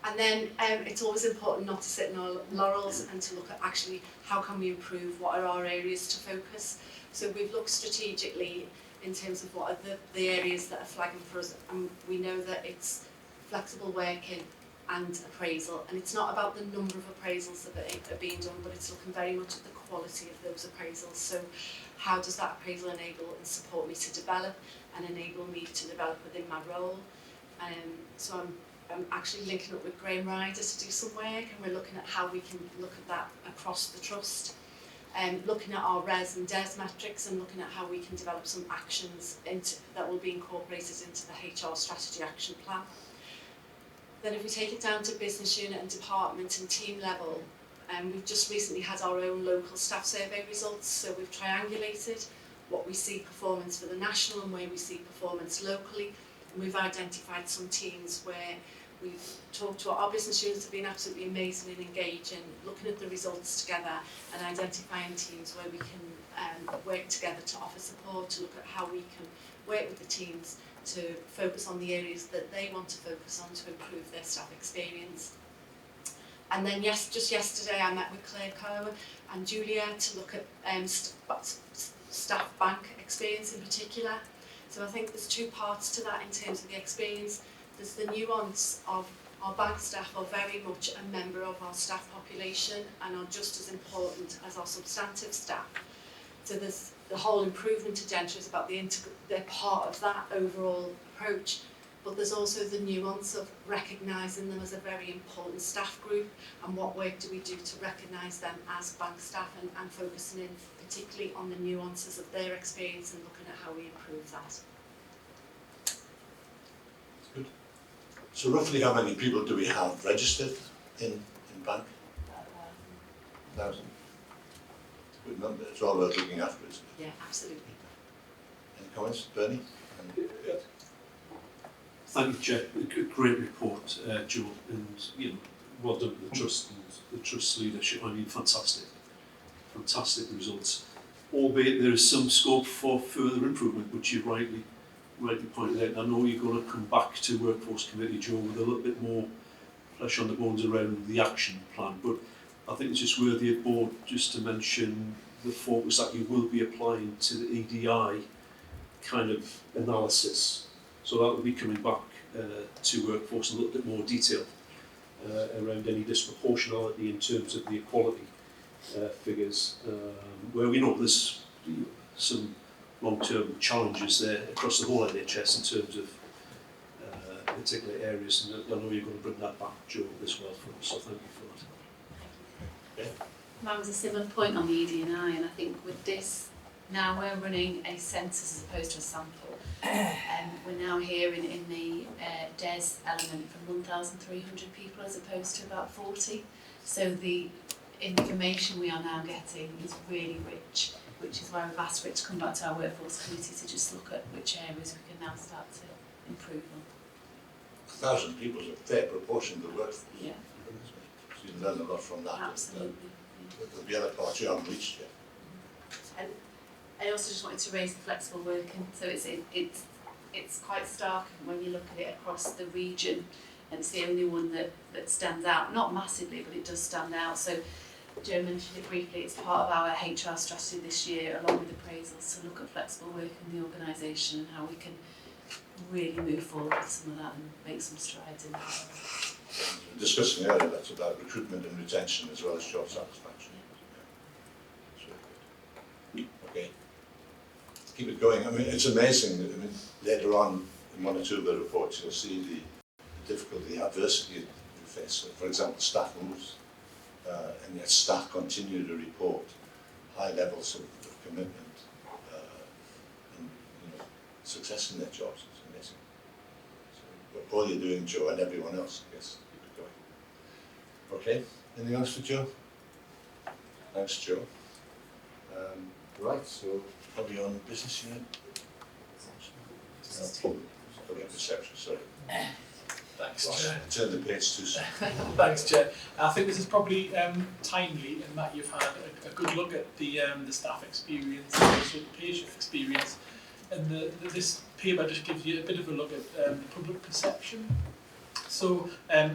And then it's always important not to sit in our laurels and to look at actually how can we improve, what are our areas to focus. So we've looked strategically in terms of what are the areas that are flagging for us, and we know that it's flexible working and appraisal, and it's not about the number of appraisals that are being done, but it's looking very much at the quality of those appraisals. So how does that appraisal enable and support me to develop and enable me to develop within my role? So I'm actually linking up with Graham Ryder to do some work, and we're looking at how we can look at that across the trust. Looking at our res and des metrics, and looking at how we can develop some actions that will be incorporated into the HR strategy action plan. Then if we take it down to business unit and department and team level, we've just recently had our own local staff survey results, so we've triangulated what we see performance for the national and where we see performance locally, and we've identified some teams where we've talked to our business units have been absolutely amazing and engaging, looking at the results together and identifying teams where we can work together to offer support, to look at how we can work with the teams to focus on the areas that they want to focus on to improve their staff experience. And then just yesterday I met with Claire Coe and Julia to look at staff bank experience in particular. So I think there's two parts to that in terms of the experience. There's the nuance of our bank staff are very much a member of our staff population and are just as important as our substantive staff. So there's the whole improvement agenda is about they're part of that overall approach, but there's also the nuance of recognising them as a very important staff group and what work do we do to recognise them as bank staff and focusing in particularly on the nuances of their experience and looking at how we improve that. Good. So roughly how many people do we have registered in bank? 1,000. Good number. It's all worth looking after, isn't it? Yeah, absolutely. Any comments, Bernie? Thank you, Chair. A great report, Joe, and well done to the trust and the trust's leadership. I mean, fantastic results. Albeit there is some scope for further improvement, which you rightly pointed out. I know you're going to come back to Workforce Committee, Joe, with a little bit more flesh on the bones around the action plan, but I think it's just worthy of board just to mention the focus that you will be applying to the EDI kind of analysis. So that will be coming back to Workforce in a little bit more detail around any disproportionality in terms of the equality figures, where we know there's some long-term challenges there across the whole NHS in terms of particular areas, and I know you're going to bring that back, Joe, as well for us, so thank you for that. That was a similar point on the ED&I, and I think with this, now we're running a census as opposed to a sample. We're now hearing in the DES element from 1,300 people as opposed to about 40. So the information we are now getting is really rich, which is why we've asked for it to come back to our Workforce Committee to just look at which areas we can now start to improve on. 1,000 people is a fair proportion of the workforce. Yeah. So you can learn a lot from that. Absolutely. But the other parts you haven't reached yet. And I also just wanted to raise the flexible working. So it's quite stark when you look at it across the region, and it's the only one that stands out. Not massively, but it does stand out. So Joe mentioned it briefly. It's part of our HR strategy this year, along with appraisals, to look at flexible work in the organisation and how we can really move forward with some of that and make some strides in that. Discussing earlier, that's about recruitment and retention as well as job satisfaction. Yeah. That's really good. Okay. Keep it going. I mean, it's amazing. I mean, later on in one or two of the reports, you'll see the difficulty, the adversity you face. So, for example, staff moves, and yet staff continue to report high levels of commitment and success in their jobs. It's amazing. So, all you're doing, Joe, and everyone else, I guess. Okay, anything else for Joe? Thanks, Joe. Right, so probably on business unit. Reception, sorry. Thanks, Right, Chair. turn the page too soon. Thanks, Chair. I think this is probably timely in that you've had a good look at the staff experience and also the patient experience. And this paper just gives you a bit of a look at the public perception. So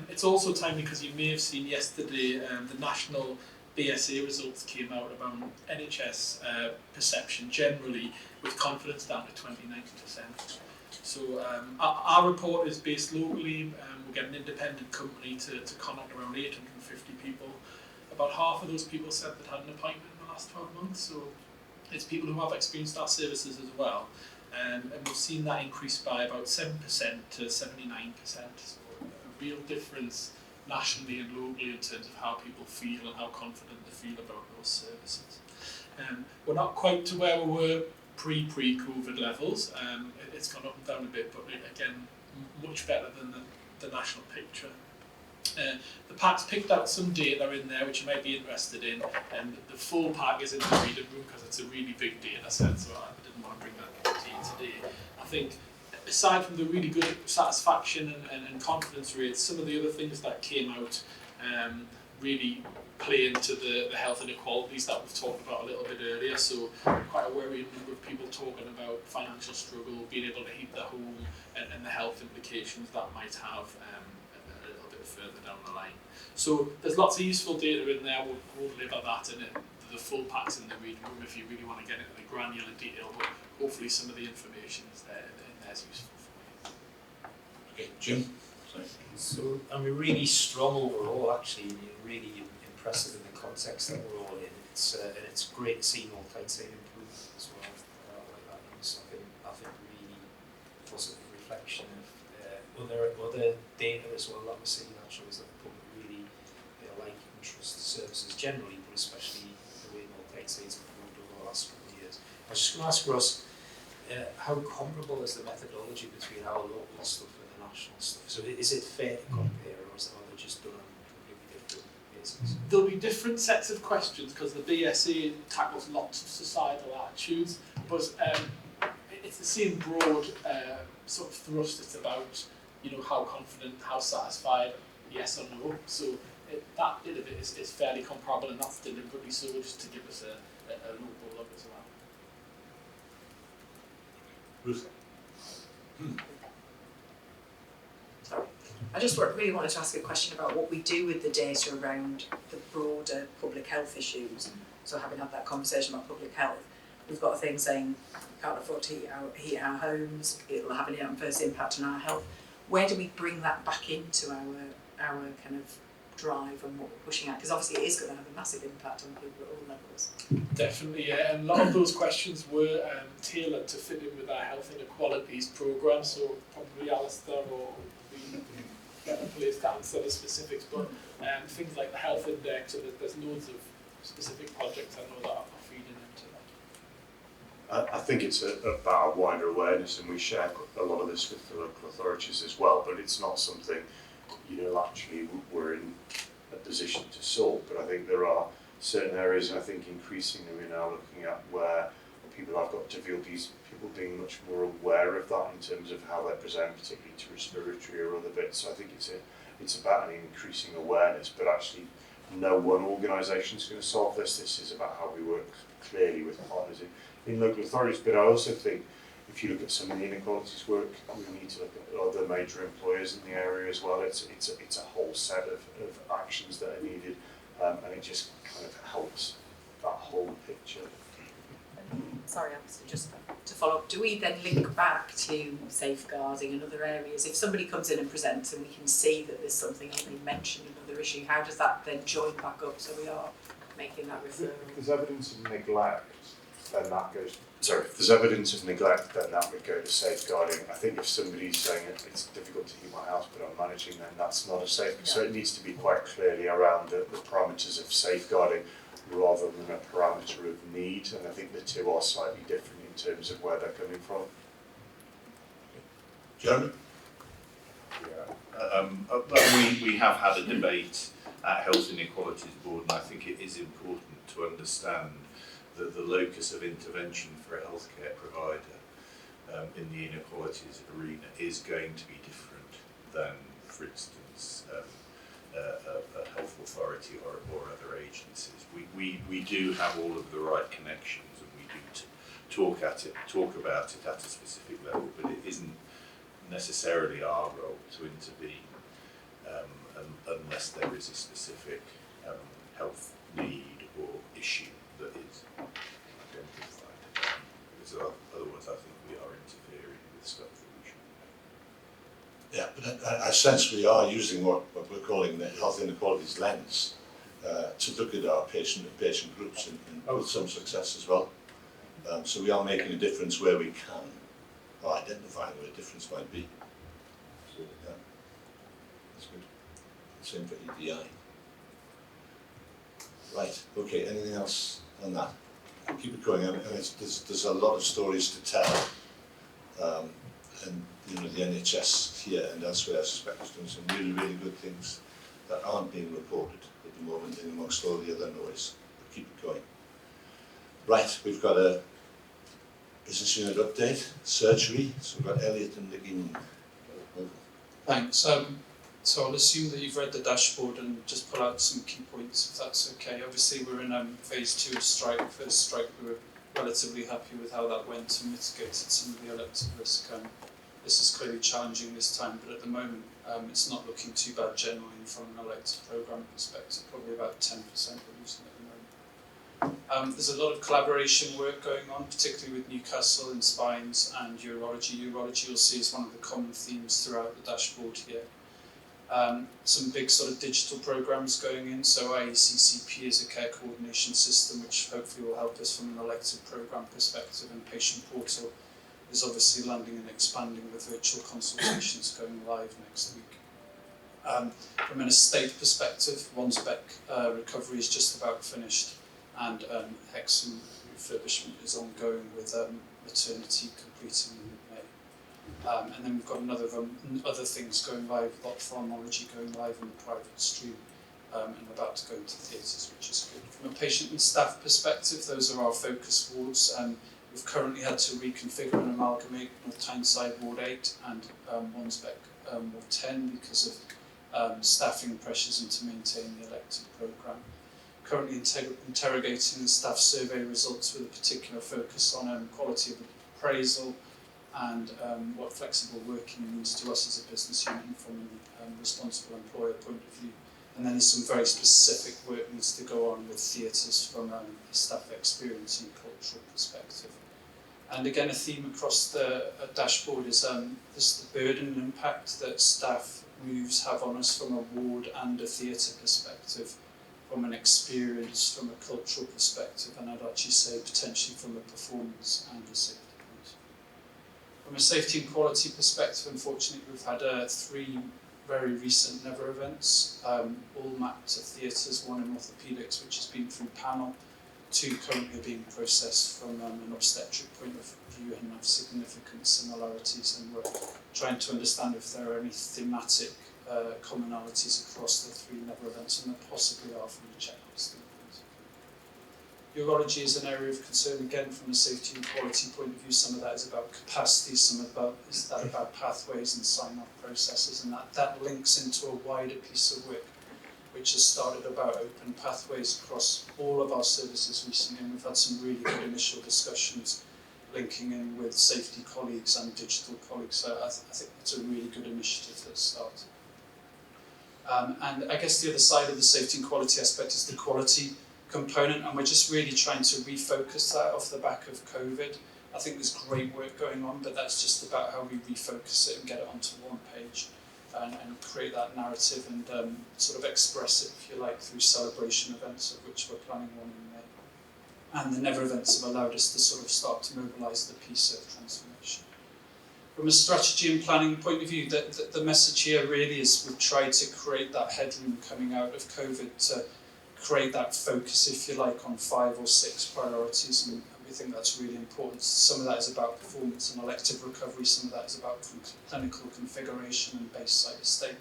it's also timely because you may have seen yesterday the national BSA results came out about NHS perception generally, with confidence down to 29%. So our report is based locally. We get an independent company to contact around 850 people. About half of those people said that had an appointment in the last 12 months. So it's people who have experienced our services as well. And we've seen that increase by about 7% to 79%. So a real difference nationally and locally in terms of how people feel and how confident they feel about those services. We're not quite to where we were pre-COVID levels. It's gone up and down a bit, but again, much better than the national picture. The pack's picked out some data in there which you might be interested in, and the full pack is in the reading room because it's a really big data set, so I didn't want to bring that to you today. I think aside from the really good satisfaction and confidence rates, some of the other things that came out really play into the health inequalities that we've talked about a little bit earlier. So quite a worrying number of people talking about financial struggle, being able to heat their home, and the health implications that might have a little bit further down the line. So there's lots of useful data in there. We'll deliver that in it. The full pack's in the reading room if you really want to get into the granular detail, but hopefully some of the information is there and there's useful for you. Okay, Jim? Sorry. So, I mean, really strong overall, actually, really impressive in the context that we're all in. And it's great to see multi-site improvement as well, like that. So I think really positive reflection of other data as well that we're seeing that shows that the public really like and trust the services generally, but especially the way multi-sites improved over the last couple of years. I was just going to ask Ross, how comparable is the methodology between our local stuff and the national stuff? So is it fair to compare, or is it just done on completely different basis? There'll be different sets of questions because the BSA tackles lots of societal attitudes, but it's the same broad sort of thrust. It's about, you know, how confident, how satisfied, yes or no. So that bit of it is fairly comparable, and that's deliberately so, just to give us a local look as well. Ruth? Sorry. I just really wanted to ask a question about what we do with the data around the broader public health issues. So having had that conversation about public health, we've got a thing saying we can't afford to heat our homes, it'll have an adverse impact on our health. Where do we bring that back into our kind of drive and what we're pushing at? Because obviously it is going to have a massive impact on people at all levels. Definitely, yeah. And a lot of those questions were tailored to fit in with our health inequalities programme, so probably Alistair or the better place to answer the specifics, but things like the health index, so there's loads of specific projects I know that are feeding into that. I think it's about a wider awareness, and we share a lot of this with the local authorities as well, but it's not something, you know, actually we're in a position to solve. But I think there are certain areas, and I think increasingly we're now looking at where people have got difficulties, people being much more aware of that in terms of how they present, particularly to respiratory or other bits. So I think it's about an increasing awareness, but actually no one organisation is going to solve this. This is about how we work clearly with partners in local authorities. But I also think if you look at some of the inequalities work, we need to look at other major employers in the area as well. It's a whole set of actions that are needed, and it just kind of helps that whole picture. Sorry, Alistair, just to follow up, do we then link back to safeguarding and other areas? If somebody comes in and presents and we can see that there's something else they mentioned, another issue, how does that then join back up so we are making that referral? If there's evidence of neglect, then that goes. Sorry, if there's evidence of neglect, then that would go to safeguarding. I think if somebody's saying it's difficult to heat my house, but I'm managing, then that's not a safe. So it needs to be quite clearly around the parameters of safeguarding, rather than a parameter of need, and I think the two are slightly different in terms of where they're coming from. Jeremy? Yeah. We have had a debate at Health Inequalities Board, and I think it is important to understand that the locus of intervention for a healthcare provider in the inequalities arena is going to be different than, for instance, a health authority or other agencies. We do have all of the right connections, and we do talk about it at a specific level, but it isn't necessarily our role to intervene unless there is a specific health need or issue that is identified. Because otherwise I think we are interfering with stuff that we shouldn't. Yeah, but I sense we are using what we're calling the health inequalities lens to look at our patient groups and with some success as well. So we are making a difference where we can, or identifying where a difference might be. So yeah, that's good. Same for EDI. Right, okay, anything else on that? I'll keep it going. I mean, there's a lot of stories to tell. And you know, the NHS here and elsewhere, I suspect, is doing some really, really good things that aren't being reported at the moment in amongst all the other noise. But keep it going. Right, we've got a business unit update, surgery. So we've got Elliot and Nicky. Thanks. So I'll assume that you've read the dashboard and just pull out some key points, if that's okay. Obviously, we're in phase 2 of strike. First strike, we were relatively happy with how that went and mitigated some of the elective risk. This is clearly challenging this time, but at the moment, it's not looking too bad generally from an elective programme perspective, probably about 10% we're using at the moment. There's a lot of collaboration work going on, particularly with Newcastle in spines and urology. Urology, you'll see, is one of the common themes throughout the dashboard here. Some big sort of digital programs going in, so IECCP is a care coordination system which hopefully will help us from an elective program perspective, and Patient Portal is obviously landing and expanding with virtual consultations going live next week. From an estate perspective, Wansbeck recovery is just about finished, and Hexham refurbishment is ongoing with maternity completing in May. And then we've got other things going live, ophthalmology going live in the private stream, and about to go into theatres, which is good. From a patient and staff perspective, those are our focus wards. We've currently had to reconfigure and amalgamate North Tyneside Ward 8 and Wansbeck Ward 10 because of staffing pressures and to maintain the elective programme. Currently interrogating the staff survey results with a particular focus on quality of appraisal, and what flexible working means to us as a business unit from a responsible employer point of view. And then there's some very specific work needs to go on with theatres from a staff experience and cultural perspective. And again, a theme across the dashboard is this the burden and impact that staff moves have on us from a ward and a theatre perspective, from an experience, from a cultural perspective, and I'd actually say potentially from a performance and a safety. From a safety and quality perspective, unfortunately, we've had 3 very recent Never events, all mapped to theatres, 1 in orthopaedics, which has been through panel, 2 currently being processed from an obstetric point of view and have significant similarities, and we're trying to understand if there are any thematic commonalities across the 3 Never events, and there possibly are from the checklist. Urology is an area of concern again from a safety and quality point of view. Some of that is about capacity, some is about pathways and sign-off processes, and that links into a wider piece of work which has started about open pathways across all of our services recently, and we've had some really good initial discussions linking in with safety colleagues and digital colleagues, so I think it's a really good initiative that starts. And I guess the other side of the safety and quality aspect is the quality component, and we're just really trying to refocus that off the back of COVID. I think there's great work going on, but that's just about how we refocus it and get it onto one page and create that narrative and sort of express it, if you like, through celebration events, of which we're planning one in May. And the Never events have allowed us to sort of start to mobilise the piece of transformation. From a strategy and planning point of view, the message here really is we've tried to create that headroom coming out of COVID to create that focus, if you like, on 5 or 6 priorities, and we think that's really important. Some of that is about performance and elective recovery, some of that is about clinical configuration and base site estate,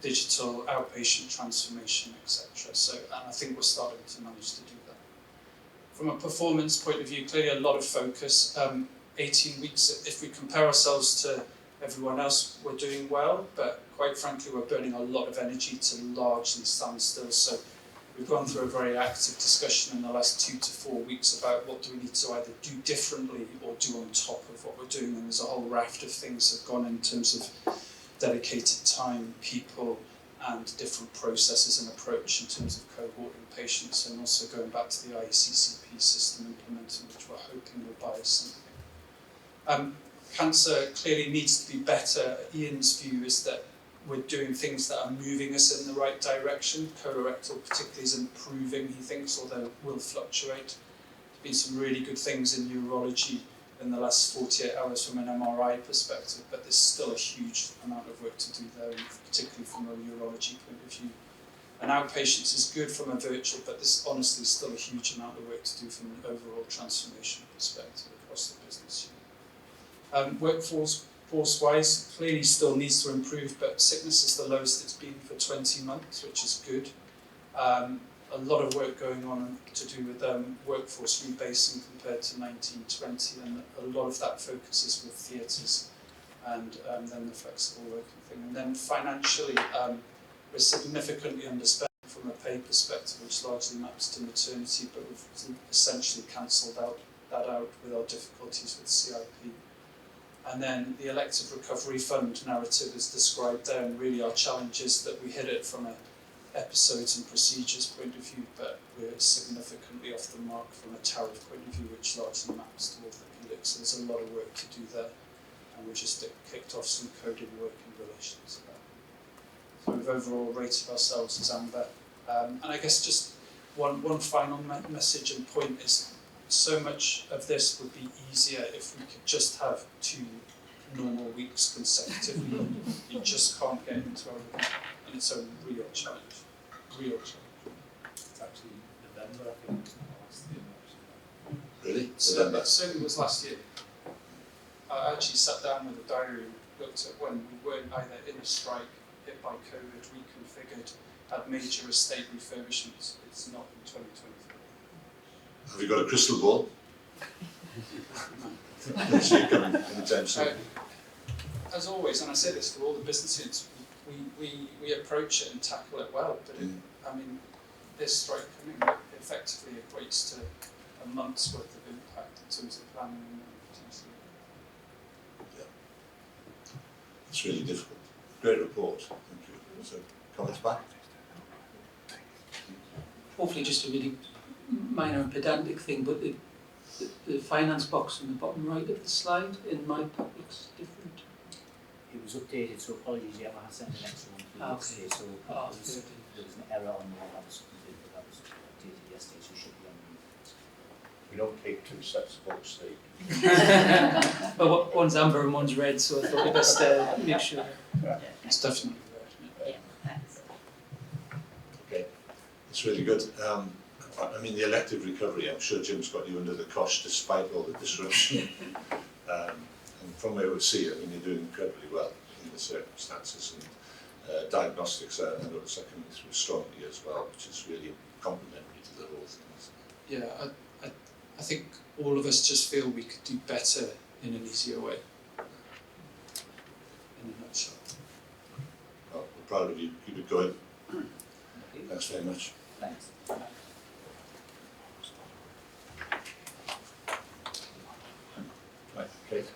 digital outpatient transformation, etc. So, and I think we're starting to manage to do that. From a performance point of view, clearly a lot of focus. 18 weeks, if we compare ourselves to everyone else, we're doing well, but quite frankly, we're burning a lot of energy to largely stand still. So we've gone through a very active discussion in the last 2 to 4 weeks about what do we need to either do differently or do on top of what we're doing, and there's a whole raft of things that have gone in terms of dedicated time, people, and different processes and approach in terms of cohorting patients, and also going back to the IECCP system implementing, which we're hoping will buy us something. Cancer clearly needs to be better. Ian's view is that we're doing things that are moving us in the right direction. Colorectal particularly is improving, he thinks, although will fluctuate. There's been some really good things in urology in the last 48 hours from an MRI perspective, but there's still a huge amount of work to do there, particularly from a urology point of view. And outpatients is good from a virtual, but there's honestly still a huge amount of work to do from an overall transformation perspective across the business unit. Workforce-wise, clearly still needs to improve, but sickness is the lowest it's been for 20 months, which is good. a lot of work going on to do with workforce rebasing compared to 1920, and a lot of that focuses with theatres and then the flexible working thing. And then financially, we're significantly underspent from a pay perspective, which largely maps to maternity, but we've essentially cancelled that out with our difficulties with CIP. And then the elective recovery fund narrative is described there, and really our challenge is that we hit it from a episodes and procedures point of view, but we're significantly off the mark from a tariff point of view, which largely maps to orthopaedics. So there's a lot of work to do there, and we just kicked off some coding work in relation to that. So we've overall rated ourselves as amber. And I guess just one final message and point is, so much of this would be easier if we could just have 2 normal weeks consecutively. You just can't get into a rhythm, and it's a real challenge. Real challenge. It's actually November, I think. Really? So it certainly was last year. I actually sat down with a diary and looked at when we weren't either in a strike, hit by COVID, reconfigured, had major estate refurbishments. It's not in 2023. Have you got a crystal ball? Don't see it coming anytime soon. As always, and I say this to all the business units, we approach it and tackle it well, but I mean, this strike coming effectively equates to a month's worth of impact in terms of planning and potentially. Yeah. It's really difficult. Great report. Thank you. So, comments back? Hopefully just a really minor and pedantic thing, but the finance box on the bottom right of the slide in my book looks different. It was updated, so apologies, yeah, I sent the next one for you today, so there was an error on the one that was submitted, but that was updated yesterday, so it should be on the We don't keep 2 sets of books, Steve. Well, one's amber and one's red, so I thought we'd best make sure. Yeah. It's definitely red. Yeah, thanks. Okay, it's really good. I mean, the elective recovery, I'm sure Jim's got you under the cosh despite all the disruption. And from where we see it, I mean, you're doing incredibly well in the circumstances, and diagnostics, I know it's coming through strongly as well, which is really complementary to the whole thing. Yeah, I think all of us just feel we could do better in an easier way. In a nutshell. Well, we're proud of you. Keep it going. Thanks very much. Thanks. Right, Kate.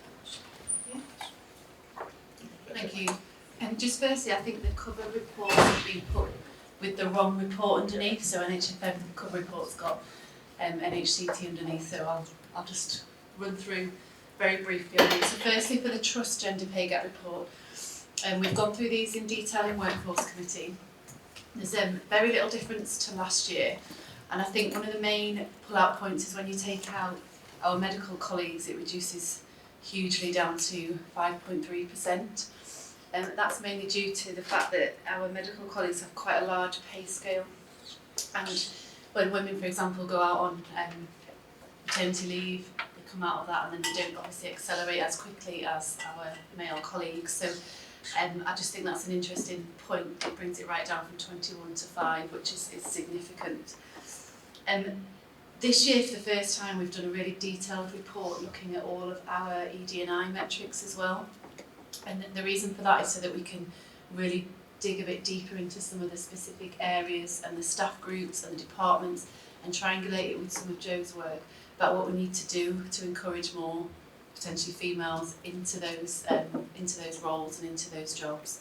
Thank you. And just firstly, I think the cover report has been put with the wrong report underneath. So NHFM cover report's got NHCT underneath. So I'll just run through very briefly on these. So firstly, for the Trust Gender Pay Gap report, we've gone through these in detail in Workforce Committee. There's very little difference to last year, and I think one of the main pull-out points is when you take out our medical colleagues, it reduces hugely down to 5.3%. And that's mainly due to the fact that our medical colleagues have quite a large pay scale, and when women, for example, go out on maternity leave, they come out of that and then they don't obviously accelerate as quickly as our male colleagues. So I just think that's an interesting point. It brings it right down from 21 to 5, which is significant. This year, for the first time, we've done a really detailed report looking at all of our ED&I metrics as well. And the reason for that is so that we can really dig a bit deeper into some of the specific areas and the staff groups and the departments, and triangulate it with some of Joe's work about what we need to do to encourage more potentially females into those roles and into those jobs.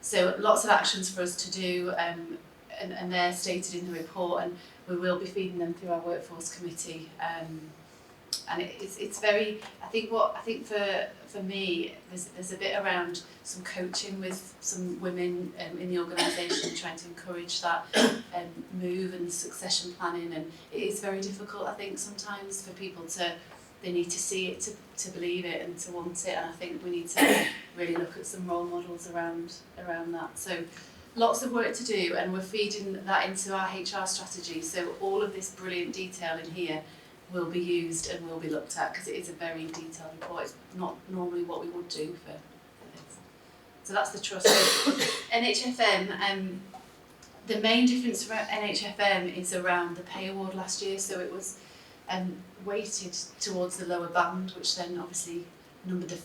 So lots of actions for us to do, and they're stated in the report, and we will be feeding them through our Workforce Committee. And it's very, I think for me, there's a bit around some coaching with some women in the organisation, trying to encourage that move and succession planning, and it is very difficult, I think, sometimes for people they need to see it to believe it and to want it, and I think we need to really look at some role models around that. So lots of work to do, and we're feeding that into our HR strategy, so all of this brilliant detail in here will be used and will be looked at, because it is a very detailed report. It's not normally what we would do for this. So that's the trust. NHFM, The main difference for NHFM is around the pay award last year, so it was weighted towards the lower band, which then obviously number of the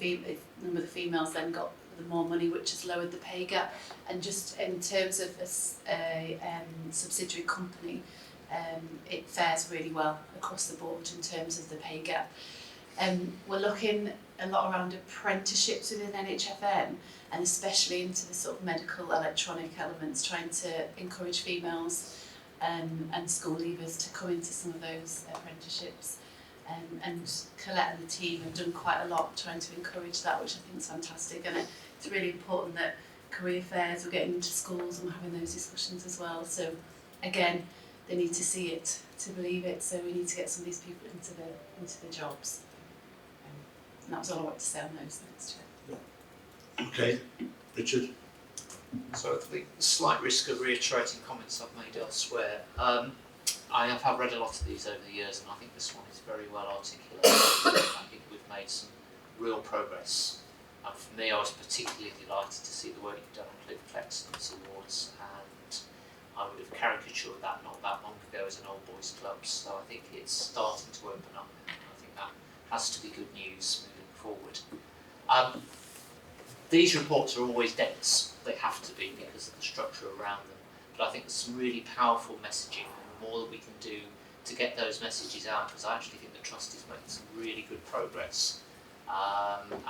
females then got the more money, which has lowered the pay gap. And just in terms of a subsidiary company, it fares really well across the board in terms of the pay gap. We're looking a lot around apprenticeships within NHFM, and especially into the sort of medical electronic elements, trying to encourage females and school leavers to come into some of those apprenticeships. And Colette and the team have done quite a lot trying to encourage that, which I think is fantastic. And it's really important that career fairs are getting into schools and having those discussions as well. So again, they need to see it to believe it. So we need to get some of these people into the jobs. And that was all I wanted to say on those things, Chair. Okay, Richard. So at the slight risk of reiterating comments I've made elsewhere, I have read a lot of these over the years, and I think this one is very well articulated. I think we've made some real progress. And for me, I was particularly delighted to see the work you've done on Clinical Excellence Awards, and I would have caricatured that not that long ago as an old boys club, so I think it's starting to open up. I think that has to be good news moving forward. These reports are always dense, they have to be because of the structure around them, but I think there's some really powerful messaging, and the more that we can do to get those messages out, because I actually think the Trust is making some really good progress, and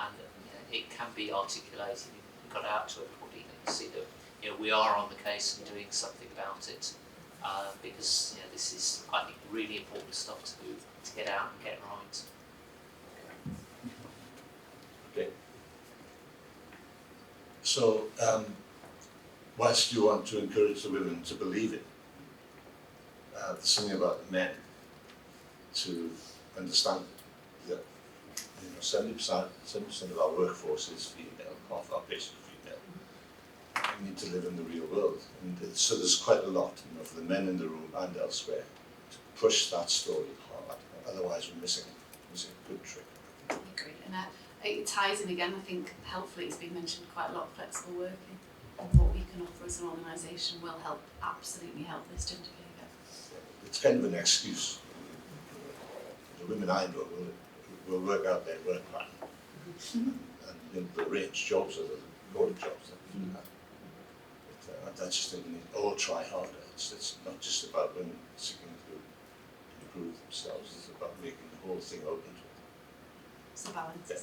it can be articulated and got out to everybody and see that we are on the case and doing something about it, because this is, I think, really important stuff to get out and get right. Okay. So, whilst you want to encourage the women to believe it, there's something about the men to understand that 70% of our workforce is female, half our patients are female. We need to live in the real world, and so there's quite a lot for the men in the room and elsewhere to push that story hard. Otherwise, we're missing a good trick. I agree, and it ties in again. I think helpfully it's been mentioned quite a lot. Flexible working and what we can offer as an organisation will absolutely help this gender pay gap. It's kind of an excuse. The women I know will work out their work plan and arrange jobs or go to jobs that do that. But I just think we need all try harder. It's not just about women seeking to improve themselves. It's about making the whole thing open to them. It's a balance. Yeah.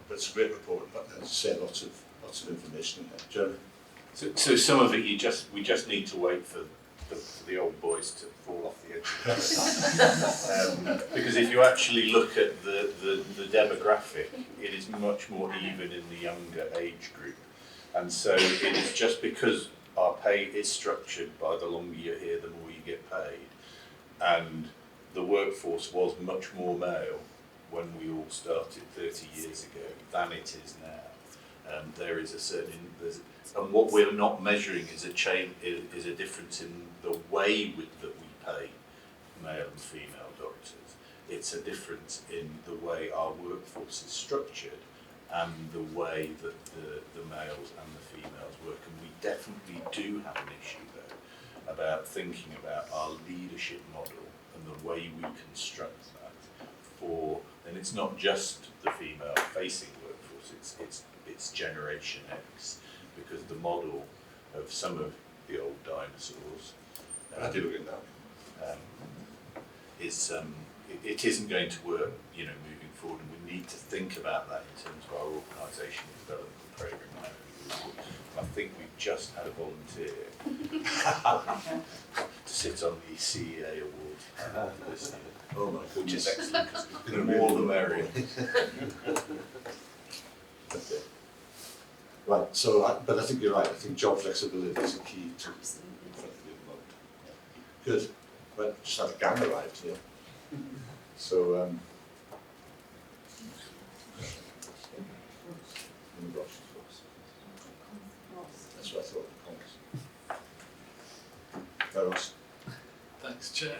But it's a great report. But as I say, lots of information in there. Jeremy. So some of it we just need to wait for the old boys to fall off the edge. Because if you actually look at the demographic, it is much more even in the younger age group. And so it is just because our pay is structured by the longer you're here, the more you get paid. And the workforce was much more male when we all started 30 years ago than it is now. There is a certain, and what we're not measuring is a difference in the way that we pay male and female doctors. It's a difference in the way our workforce is structured and the way that the males and the females work. And we definitely do have an issue though about thinking about our leadership model and the way we construct that and it's not just the female facing workforce, it's Generation X, because the model of some of the old dinosaurs I do agree with that. It isn't going to work, moving forward, and we need to think about that in terms of our organisational development programme. I think we've just had a volunteer to sit on the CEA award this year. Oh my goodness. Which is excellent, because the more the merrier. Okay. Right, so, but I think you're right. I think job flexibility is a key to flexibility at the moment. Good. Well, just had a gang arrived here. So, that's what I thought. Thanks. Thanks, Chair.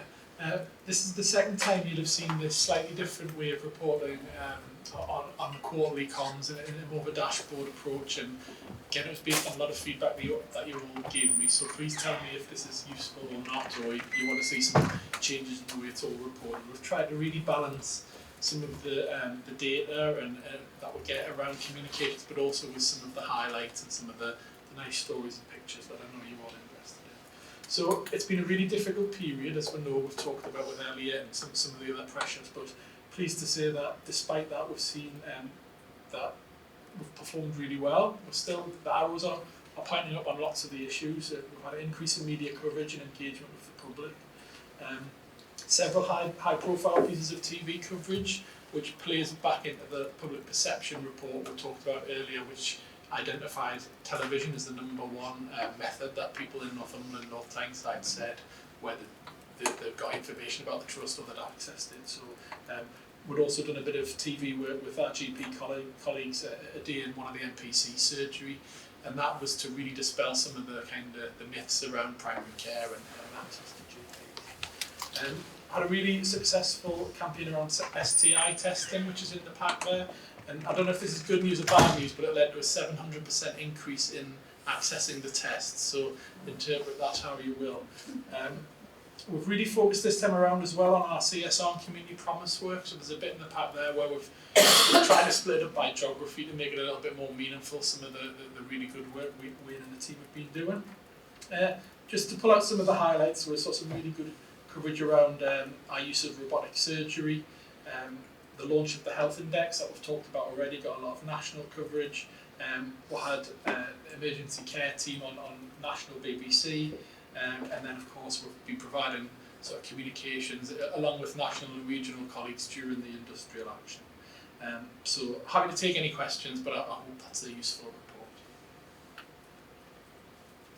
This is the second time you'll have seen this slightly different way of reporting on on the quarterly comms and more of a dashboard approach. And again, it was based on a lot of feedback that you all gave me. So please tell me if this is useful or not, or you want to see some changes in the way it's all reported. We've tried to really balance some of the data and that we get around communications, but also with some of the highlights and some of the nice stories and pictures that I know you all interested in. So it's been a really difficult period, as we know we've talked about with Elliot and some of the other pressures, but pleased to say that despite that we've seen that we've performed really well. We're still, the arrows are pointing up on lots of the issues. We've had an increase in media coverage and engagement with the public. Several high profile pieces of TV coverage, which plays back into the public perception report we talked about earlier, which identified television as the #1 method that people in Northumberland, North Tyneside said where they've got information about the trust or that accessed it. So we'd also done a bit of TV work with our GP colleagues a day in one of the NPC surgery, and that was to really dispel some of the the myths around primary care and access to GP. Had a really successful campaign around STI testing, which is in the pack there. And I don't know if this is good news or bad news, but it led to a 700% increase in accessing the tests. So interpret that how you will. We've really focused this time around as well on our CSR and community promise work. So there's a bit in the pack there where we've tried to split it up by geography to make it a little bit more meaningful, some of the really good work Wayne and the team have been doing. Just to pull out some of the highlights, we saw some really good coverage around our use of robotic surgery, the launch of the health index that we've talked about already, got a lot of national coverage. We had an emergency care team on national BBC, and then of course we've been providing sort of communications along with national and regional colleagues during the industrial action. So happy to take any questions, but I hope that's a useful report.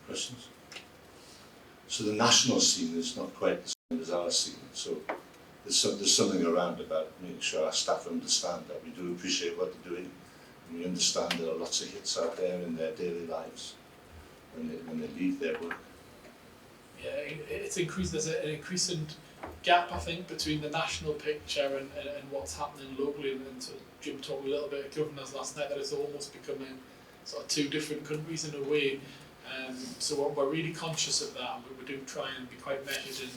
Questions? So the national scene is not quite the same as our scene, so there's something around about making sure our staff understand that we do appreciate what they're doing, and we understand there are lots of hits out there in their daily lives when they leave their work. Yeah, it's increased. There's an increasing gap, I think, between the national picture and what's happening locally. And so Jim talked a little bit at Governors last night that it's almost becoming sort of two different countries in a way. So we're really conscious of that, and we do try and be quite measured in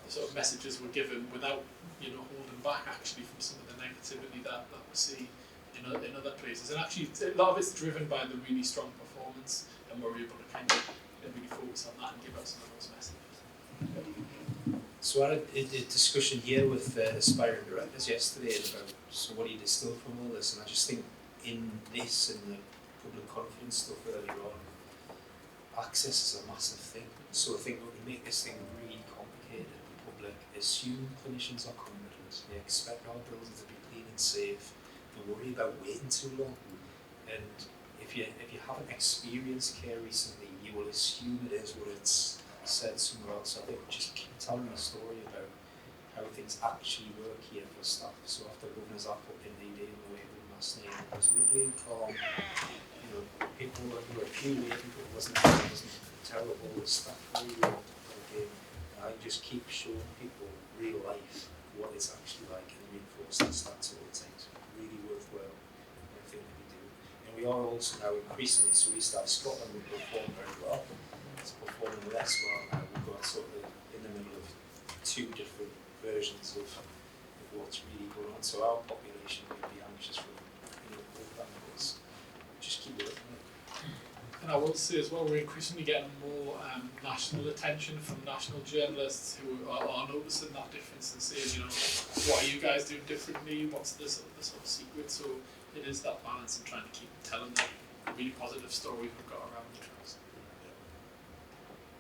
the sort of messages we're given without, holding back actually from some of the negativity that we see in other places. And actually, a lot of it's driven by the really strong performance, and we're able to kind of really focus on that and give out some of those messages. So I had a discussion here with aspiring directors yesterday about what do you distill from all this, and I just think in this and the public confidence stuff earlier on, access is a massive thing. So I think when we make this thing really complicated, the public assume clinicians are competent, they expect our buildings to be clean and safe, they worry about waiting too long. And if you haven't experienced care recently, you will assume it is what it's said somewhere else. I think just keep telling the story about how things actually work here for staff. So after Governors are put in the day in the way of last night, it was lovely and calm. People who were fuming, it wasn't terrible, the staff really wanted to plug in. I just keep showing people real life what it's actually like and reinforce that's all it takes. Really worthwhile everything that we do. And we are also now increasingly, so we start Scotland will perform very well. It's performing less well now. We've got sort of in the middle of two different versions of what's really going on. So our population will be anxious for both angles. Just keep working on it. And I will say as well, we're increasingly getting more national attention from national journalists who are noticing that difference and saying, what are you guys doing differently? What's the sort of secret? So it is that balance and trying to keep telling the really positive story we've got around the trust.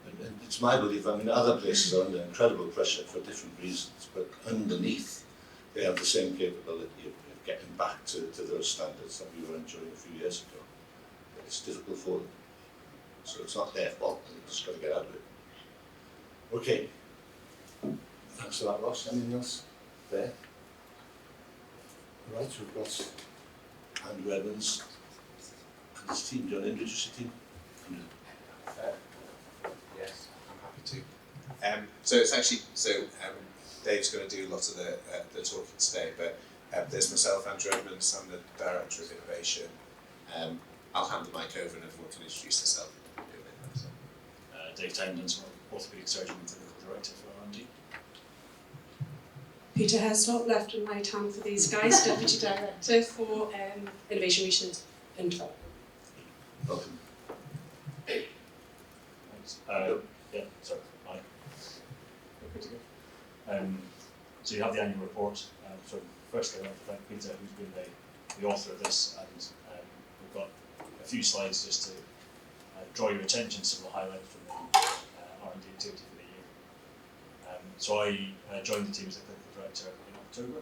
And it's my belief, other places are under incredible pressure for different reasons, but underneath they have the same capability of getting back to those standards that we were enjoying a few years ago. But it's difficult for them. So it's not their fault, they've just got to get out of it. Okay. Thanks for that, Ross. Anything else there? Right, we've got Andrew Evans and his team. Do you want to introduce your team? Yes, I'm happy to. So Dave's going to do a lot of the talking today, but There's myself, Andrew Edmonds, I'm the Director of Innovation. I'll hand the mic over and everyone can introduce themselves. Dave Townsend, Orthopaedic Surgeon and Clinical Director for R&D. Peter Heslop, left and right hand for these guys, Deputy Director for Innovation Research and Development. Welcome. Thanks. Yeah, sorry, hi. Good to go. So you have the annual report. So firstly, I'd like to thank Peter, who's been the author of this, and we've got a few slides just to draw your attention to some of the highlights from the R&D activity for the year. So I joined the team as the clinical director in October,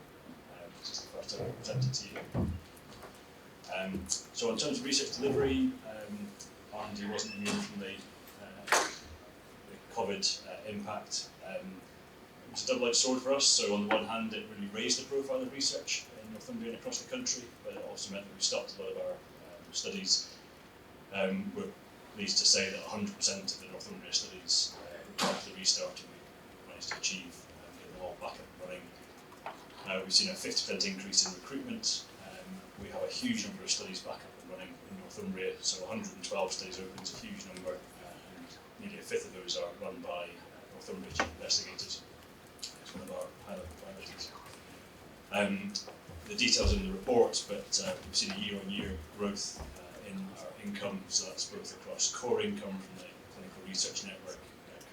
which is the first time I presented to you. So in terms of research delivery, R&D wasn't immune from the COVID impact. It was a double-edged sword for us. So on the one hand, it really raised the profile of research in Northumbria and across the country, but it also meant that we stopped a lot of our studies. We're pleased to say that 100% of the Northumbria studies after the restart, we managed to achieve get them all back up and running. We've seen a 50% increase in recruitment. We have a huge number of studies back up and running in Northumbria, so 112 studies open is a huge number, and nearly a fifth of those are run by Northumbria chief investigators. It's one of our highlight priorities. The details in the report, but we've seen a year-on-year growth in our income, so that's both across core income from the Clinical Research Network,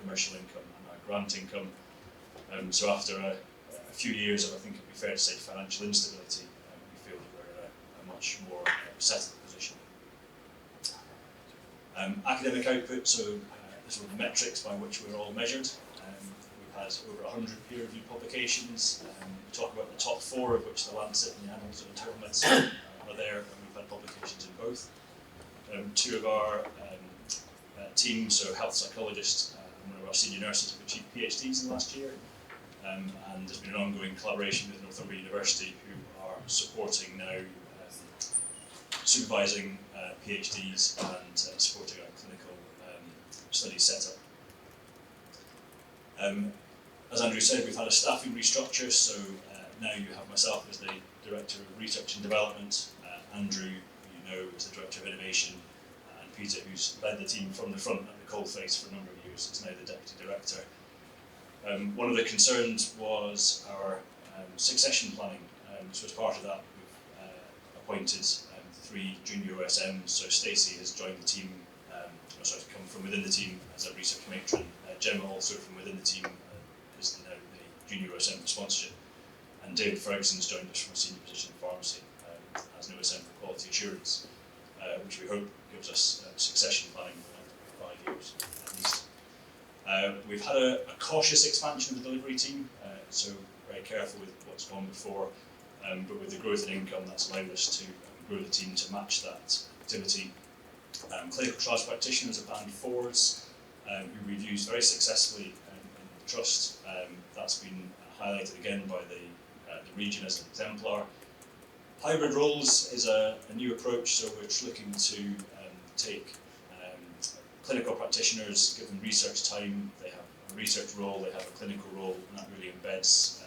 commercial income and our grant income. So after a few years of, I think it would be fair to say, financial instability, we feel that we're in a much more settled position. Academic output, so the sort of metrics by which we're all measured. We've had over 100 peer-reviewed publications. We talk about the top 4, of which the Lancet and the Annals of Internal Medicine are there, and we've had publications in both. 2 of our team, so health psychologists and one of our senior nurses, have achieved PhDs in the last year. And there's been an ongoing collaboration with Northumbria University, who are supporting now, supervising PhDs and supporting our clinical study setup. As Andrew said, we've had a staffing restructure, so now you have myself as the Director of Research and Development, Andrew, who you know is the Director of Innovation, and Peter, who's led the team from the front at the coalface for a number of years, is now the Deputy Director. One of the concerns was our succession planning. So as part of that, we've appointed 3 junior OSMs. So Stacey has joined the team, come from within the team as a research matron. Gemma also from within the team is now the junior OSM for sponsorship. And David Ferguson's joined us from a senior position in pharmacy as an OSM for quality assurance, which we hope gives us succession planning for 5 years at least. We've had a cautious expansion of the delivery team, so very careful with what's gone before, but with the growth in income, that's allowed us to grow the team to match that activity. Clinical trials practitioners are band 4s, who we've used very successfully in the trust. That's been highlighted again by the region as an exemplar. Hybrid roles is a new approach, so we're looking to take clinical practitioners, give them research time, they have a research role, they have a clinical role, and that really embeds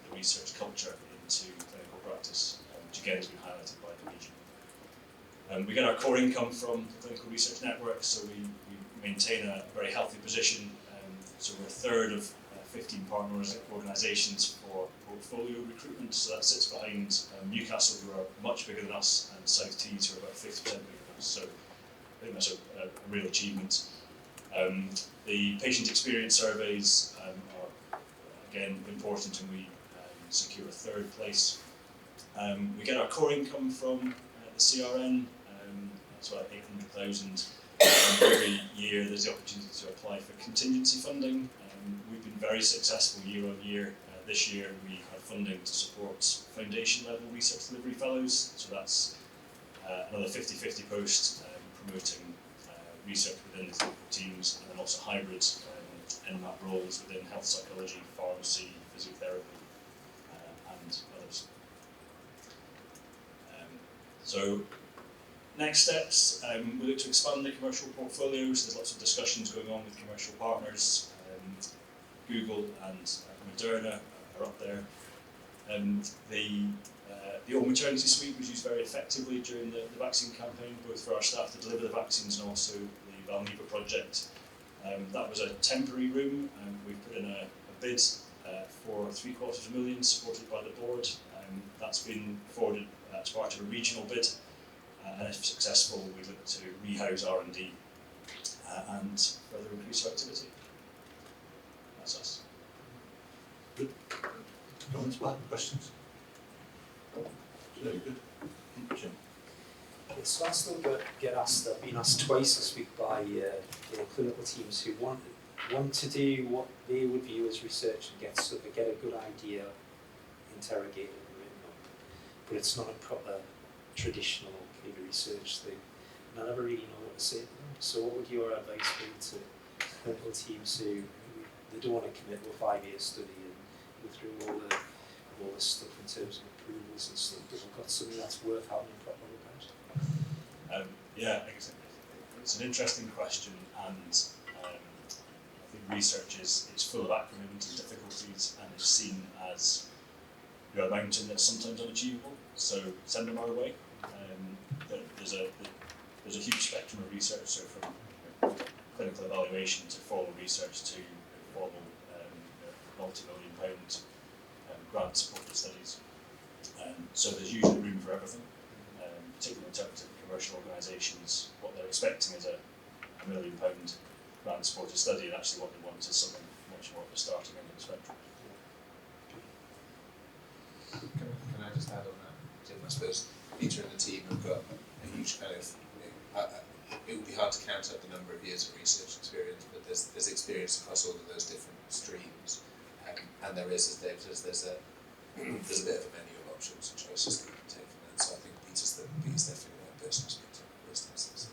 the research culture into clinical practice, which again has been highlighted by the region. We get our core income from the Clinical Research Network, so we maintain a very healthy position. So we're a third of 15 partner organisations for portfolio recruitment, so that sits behind Newcastle, who are much bigger than us, and South Tees, who are about 50% bigger than us. So I think that's a real achievement. The patient experience surveys are again important, and we secure a 3rd place. We get our core income from the CRN, that's about 800,000. Every year there's the opportunity to apply for contingency funding. We've been very successful year on year. This year we had funding to support foundation level research delivery fellows, so that's another 50-50 post promoting research within the clinical teams, and then also hybrid NMAP roles within health psychology, pharmacy, physiotherapy, and others. So next steps, we look to expand the commercial portfolios. There's lots of discussions going on with commercial partners. Google and Moderna are up there. The The All Maternity Suite was used very effectively during the vaccine campaign, both for our staff to deliver the vaccines and also the Valneva project. That was a temporary room, and we put in a bid for $750,000 supported by the board. That's been forwarded as part of a regional bid, and if successful, we look to rehouse R&D and further increase our activity. That's us. Good. Comments, Mark? Questions? Very good. Jim. So I still get asked, I've been asked twice this week by clinical teams who want to do what they would view as research and get a good idea, interrogate it and written up. But it's not a proper traditional kind of research thing. And I never really know what to say to them. So what would your advice be to clinical teams who they don't want to commit to a 5-year study and go through all the stuff in terms of approvals and stuff, but we've got something that's worth having a proper look at? Yeah, it's an interesting question, and I think research is full of acronyms and difficulties, and is seen as a mountain that's sometimes unachievable. So send them our way. There's a huge spectrum of research, so from clinical evaluation to formal research to formal multi-million-pound grant supported studies. So there's usually room for everything, particularly in terms of commercial organisations. What they're expecting is a £1 million grant supported study, and actually what they want is something much more at the starting end of the spectrum. Can I just add on that, Tim? I suppose Peter and the team have got a huge kind of, it would be hard to count up the number of years of research experience, but there's experience across all of those different streams, and there is, as Dave says, there's a bit of a menu of options and choices that you can take from that. So I think Peter's definitely the right person to speak to in those instances.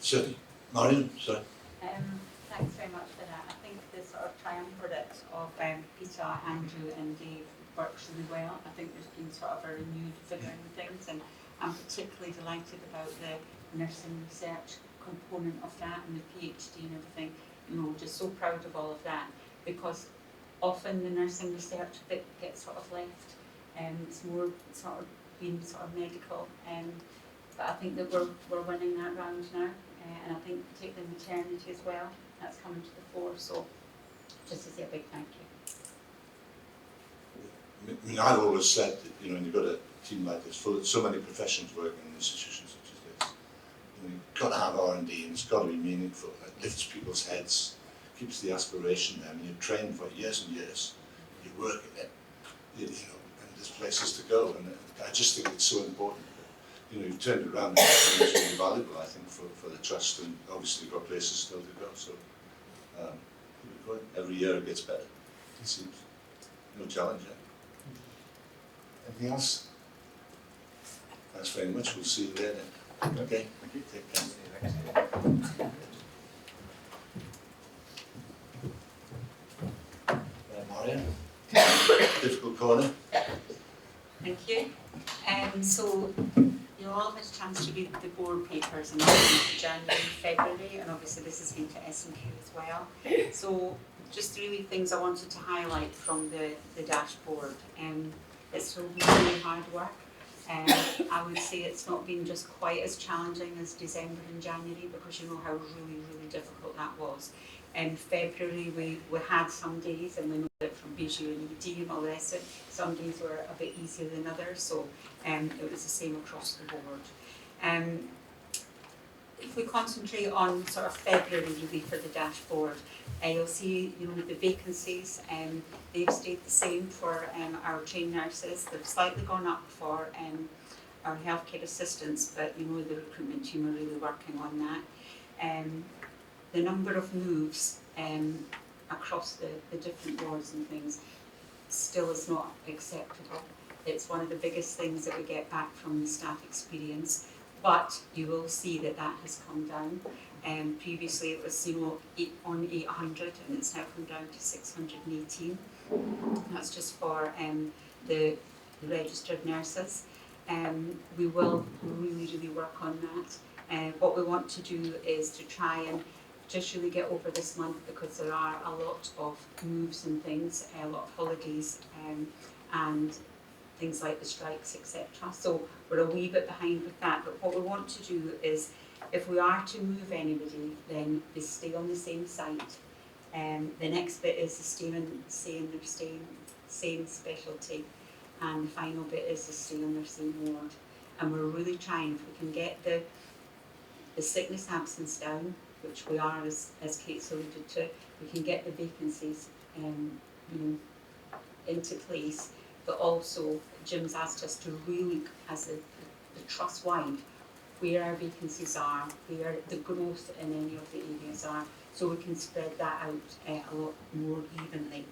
Sorry, Marion, sorry. Thanks very much for that. I think the sort of triumvirate of Peter, Andrew and Dave works really well. I think there's been sort of a renewed vigour in things, and I'm particularly delighted about the nursing research component of that and the PhD and everything. Just so proud of all of that, because often the nursing research bit gets sort of left, it's more sort of being sort of medical, but I think that we're winning that round now, and I think particularly maternity as well, that's coming to the fore, so just to say a big thank you. I mean, I've always said that, when you've got a team like this, full of so many professions working in institutions such as this, you've got to have R&D, and it's got to be meaningful. It lifts people's heads, keeps the aspiration there. I mean, you've trained for years and years, you work in it, and there's places to go, and I just think it's so important. You've turned it around, and it's really valuable, I think, for the trust, and obviously you've got places still to go, so every year it gets better, it seems. No challenge yet. Anything else? Thanks very much, we'll see you later. Okay, thank you, take care. Marion, difficult corner. Thank you. So you'll all have a chance to read the board papers in January, February, and obviously this has been to S&Q as well. So just really things I wanted to highlight from the dashboard. It's really hard work. I would say it's not been just quite as challenging as December and January, because you know how really, really difficult that was. In February we had some days, and we know that from Bijou and ED and all the rest of it, some days were a bit easier than others, so it was the same across the board. If we concentrate on sort of February really for the dashboard, you'll see the vacancies, they've stayed the same for our trained nurses. They've slightly gone up for our healthcare assistants, but the recruitment team are really working on that. The number of moves across the different wards and things still is not acceptable. It's one of the biggest things that we get back from the staff experience, but you will see that has come down. Previously it was 800, and it's now come down to 618. That's just for the registered nurses. We will really, really work on that. What we want to do is to try and just really get over this month because there are a lot of moves and things, a lot of holidays and things like the strikes, etc. So we're a wee bit behind with that. But what we want to do is, if we are to move anybody, then they stay on the same site. The next bit is to stay in their same specialty, and the final bit is to stay on their same ward. And we're really trying, if we can get the sickness absence down, which we are, as Kate's alluded to, we can get the vacancies into place. But also, Jim's asked us to really, as the trust-wide, where our vacancies are, where the growth in any of the areas are, so we can spread that out a lot more evenly.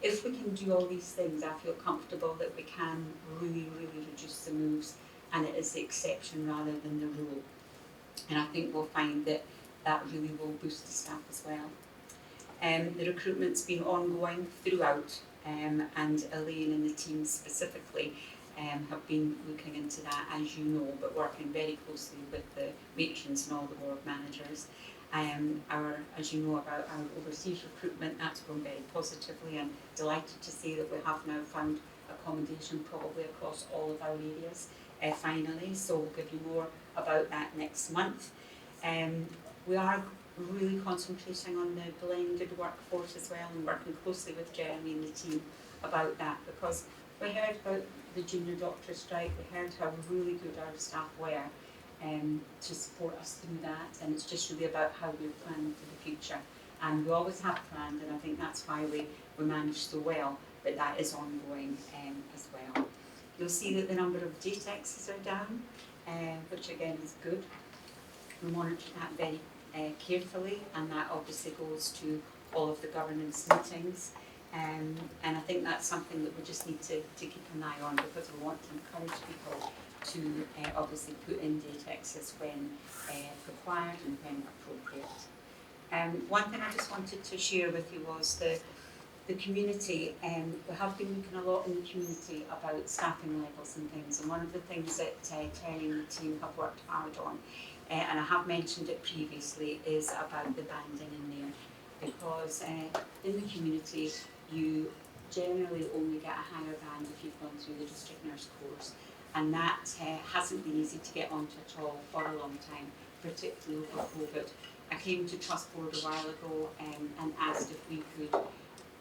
If we can do all these things, I feel comfortable that we can really, really reduce the moves, and it is the exception rather than the rule. And I think we'll find that that really will boost the staff as well. The recruitment's been ongoing throughout, and Elaine and the team specifically have been looking into that, as you know, but working very closely with the matrons and all the ward managers. As you know about our overseas recruitment, that's gone very positively, and delighted to say that we have now found accommodation probably across all of our areas finally, so we'll give you more about that next month. We are really concentrating on the blended workforce as well, and working closely with Jeremy and the team about that, because we heard about the junior doctor strike, we heard how really good our staff were to support us through that, and it's just really about how we're planning for the future. And we always have planned, and I think that's why we managed so well, but that is ongoing as well. You'll see that the number of DTEXs are down, which again is good. We monitor that very carefully, and that obviously goes to all of the governance meetings. And I think that's something that we just need to keep an eye on, because we want to encourage people to obviously put in DTEXs when required and when appropriate. One thing I just wanted to share with you was the community. We have been looking a lot in the community about staffing levels and things, and one of the things that Terry and the team have worked hard on, and I have mentioned it previously, is about the banding in there, because in the community you generally only get a higher band if you've gone through the district nurse course, and that hasn't been easy to get onto at all for a long time, particularly over COVID. I came to Trust Board a while ago and asked if we could,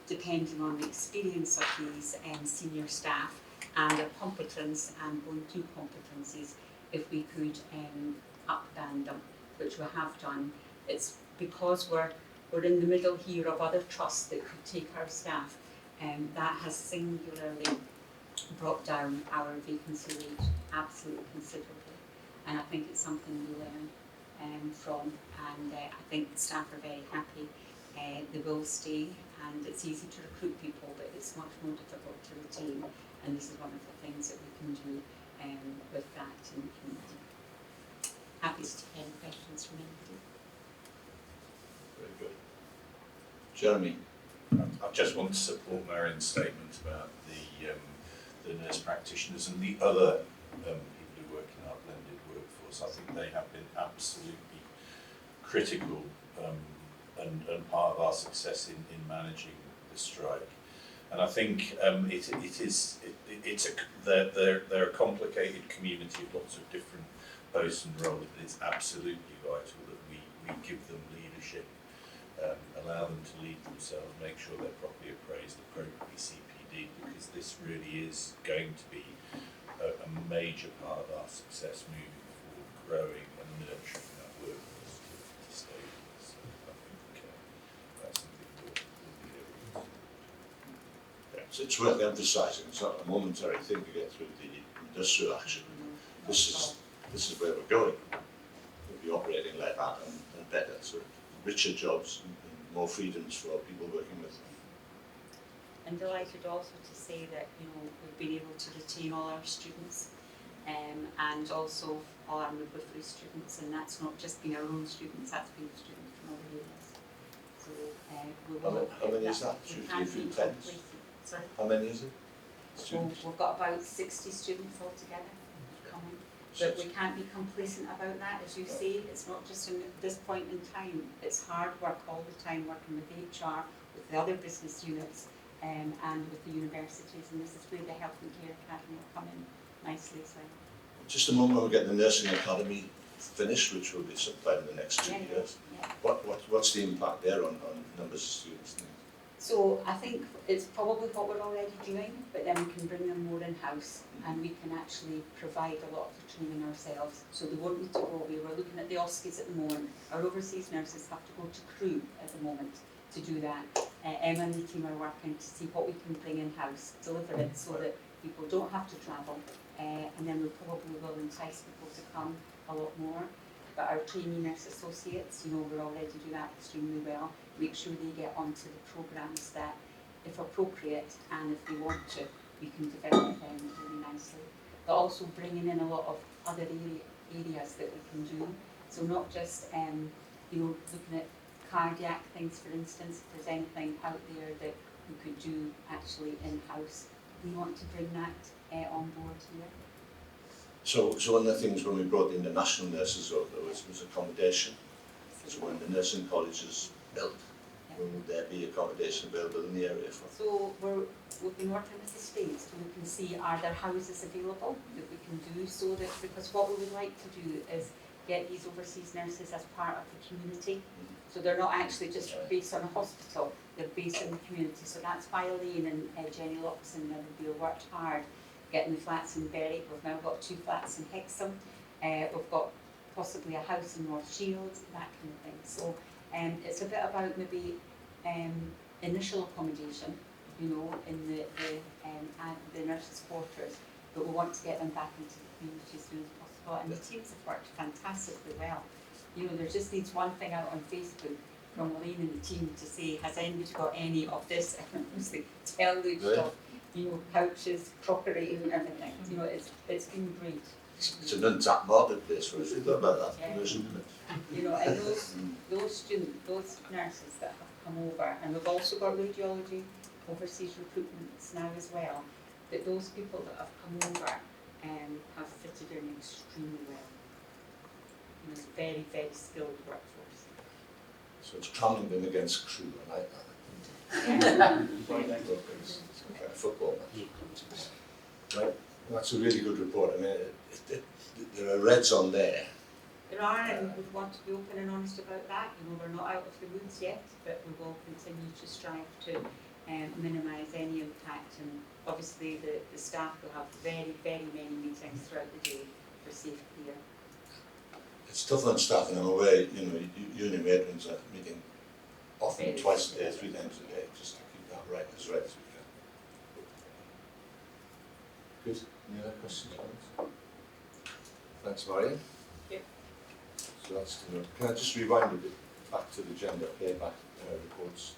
depending on the experience of these senior staff and their competence and going through competencies, if we could up-band them, which we have done. It's because we're in the middle here of other trusts that could take our staff, and that has singularly brought down our vacancy rate absolutely considerably. And I think it's something we learn from, and I think the staff are very happy. They will stay, and it's easy to recruit people, but it's much more difficult to retain, and this is one of the things that we can do with that in the community. Happy to take any questions from anybody. Very good. Jeremy? I just want to support Marion's statement about the nurse practitioners and the other people who work in our blended workforce. I think they have been absolutely critical and part of our success in managing the strike. And I think they're a complicated community of lots of different posts and roles, but it's absolutely vital that we give them leadership, allow them to lead themselves, make sure they're properly appraised, appropriately CPD, because this really is going to be a major part of our success moving forward, growing and nurturing that workforce to stay with us. So I think that's something we'll be able to. Yeah, it's worth emphasising. It's not a momentary thing to get through the industrial action. This is where we're going. We'll be operating like that and better. So richer jobs and more freedoms for people working with them. And delighted also to say that we've been able to retain all our students, and also all our midwifery students, and that's not just been our own students, that's been students from other areas. So we will. How many is that? Sorry? How many is it? So we've got about 60 students altogether coming. But we can't be complacent about that, as you say. It's not just in this point in time. It's hard work all the time, working with HR, with the other business units, and with the universities. And this is where the Health and Care Academy will come in nicely as well. Just a moment, we'll get the Nursing Academy finished, which will be sometime in the next 2 years. Yeah. What's the impact there on numbers of students? So I think it's probably what we're already doing, but then we can bring them more in-house and we can actually provide a lot of the training ourselves. So they won't need to go away. We're looking at the OSCEs at the moment. Our overseas nurses have to go to Crewe at the moment to do that. Emma and the team are working to see what we can bring in-house, deliver it so that people don't have to travel, and then we probably will entice people to come a lot more. But our trainee nurse associates, we're already doing that extremely well. Make sure they get onto the programmes that, if appropriate and if they want to, we can develop them really nicely. But also bringing in a lot of other areas that we can do. So not just, looking at cardiac things, for instance, if there's anything out there that we could do actually in-house, we want to bring that on board here. So one of the things when we brought the international nurses over was accommodation. So when the nursing college is built, will there be accommodation available in the area for? So we've been working with the state so we can see are there houses available that we can do so that, because what we would like to do is get these overseas nurses as part of the community. So they're not actually just based on a hospital, they're based in the community. So that's why Elaine and Jenny Loxon and everybody worked hard getting the flats in Berwick. We've now got 2 flats in Hexham. We've got possibly a house in North Shield, that kind of thing. So it's a bit about maybe initial accommodation, in the nurses' quarters, but we want to get them back into the community as soon as possible. And the teams have worked fantastically well. There just needs one thing out on Facebook from Elaine and the team to say, has anybody got any of this enormously deluge of, couches, crockery and everything. It's been great. It's an untapped marketplace for us. We've got about that. And those nurses that have come over, and we've also got radiology overseas recruitments now as well, that those people that have come over have fitted in extremely well. It's a very, very skilled workforce. So it's cramming them against Crewe, I like that. Football match. Right, well, that's a really good report. I mean, there are reds on there. There are, and we want to be open and honest about that. We're not out of the woods yet, but we will continue to strive to minimise any impact. And obviously, the staff will have very, very many meetings throughout the day for safe clear. It's tough on staff, and I'm aware, union matrons are meeting often twice a day, 3 times a day, just to keep that right as we can. Good. Any other questions? Thanks, Marion. Yeah. So that's the note. Can I just rewind a bit back to the gender payback reports?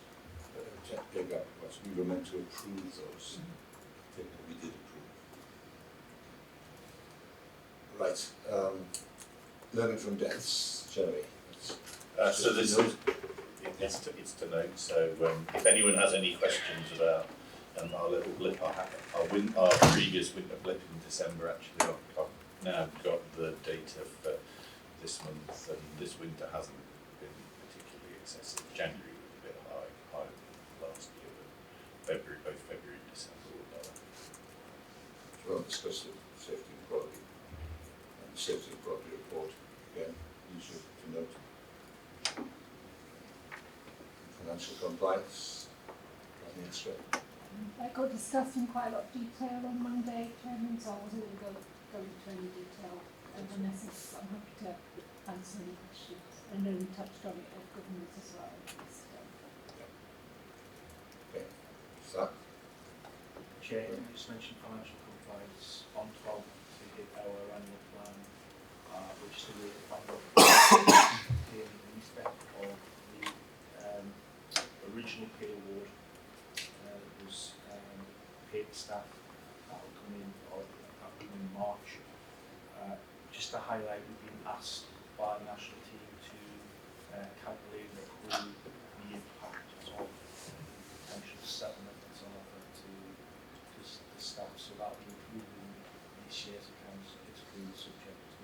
Pay gap reports. We were meant to approve those. I think we did approve. Right. Learning from deaths, Jeremy. So this is, it's to note. So if anyone has any questions about our little blip, our previous winter blip in December, actually, I've now got the data for this month, and this winter hasn't been particularly excessive. January was a bit high last year, but both February and December were lower. We'll discuss the safety and quality. And the safety and quality report, again, useful to note. Financial compliance, nothing extra. That got discussed in quite a lot of detail on Monday, Chairman, so I wasn't going to go into any detail the message, but I'm happy to answer any questions. I know we touched on it at government as well. Okay, so Chair, you just mentioned financial compliance. On 12, we did our annual plan, which is the final respect of the original pay award. Was paid staff that will come in March. Just to highlight, we've been asked by the national team to calculate the impact of potential settlement that's on offer to staff. So that will be included in this year's accounts. It's really subject to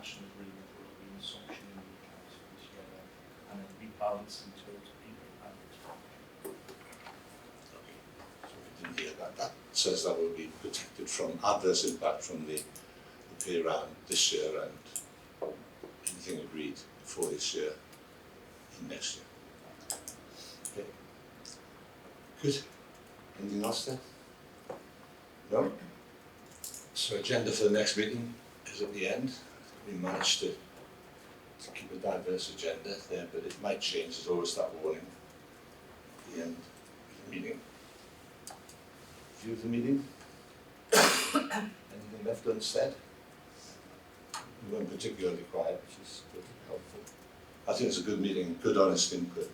national agreement will be an assumption in the accounts for this year then, and it'll be balanced in terms of people and expenditure. So we didn't hear that. That says that will be protected from adverse impact from the pay round this year and anything agreed for this year in next year. Okay. Good. Anything else then? No? So agenda for the next meeting is at the end. We managed to keep a diverse agenda there, but it might change. There's always that warning at the end of the meeting. View of the meeting? Anything left unsaid? We weren't particularly quiet, which is good, helpful. I think it's a good meeting, good honest input.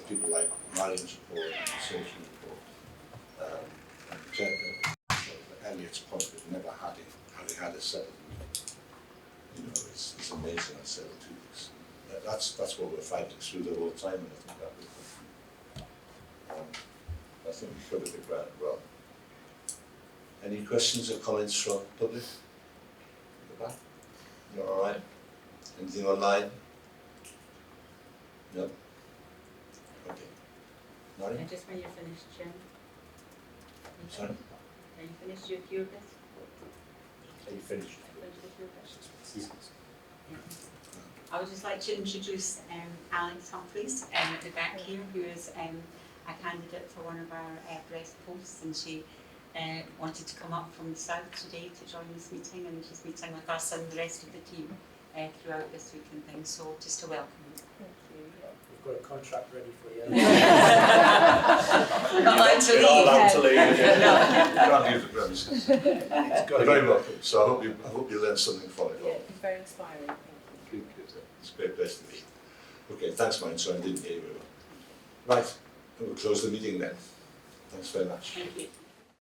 People like Marion's report and the social report. Elliot's point that we never had it, having had a settled week. It's amazing I settled 2 weeks. That's what we're fighting through the whole time, and I think that I think we covered the ground well. Any questions or comments from public? At the back? You're all right? Anything online? No? Okay. Nari? And just when you're finished, Jim. Sorry? Are you finished your cure bit? Are you finished? Finished the cure bit? I would just like to introduce Alex Humphreys at the back here, who is a candidate for one of our breast posts, and she wanted to come up from the south today to join this meeting, and she's meeting with us and the rest of the team throughout this week and things, so just to welcome you. Thank you. We've got a contract ready for you. Not allowed to leave. You're not allowed to leave. No. You can't leave the premises. You're very welcome, so I hope you learned something from it all. Yeah, it's very inspiring. Good. It's a great place to be. Okay, thanks, Marion, so I didn't hear you. Right, we'll close the meeting then. Thanks very much. Thank you.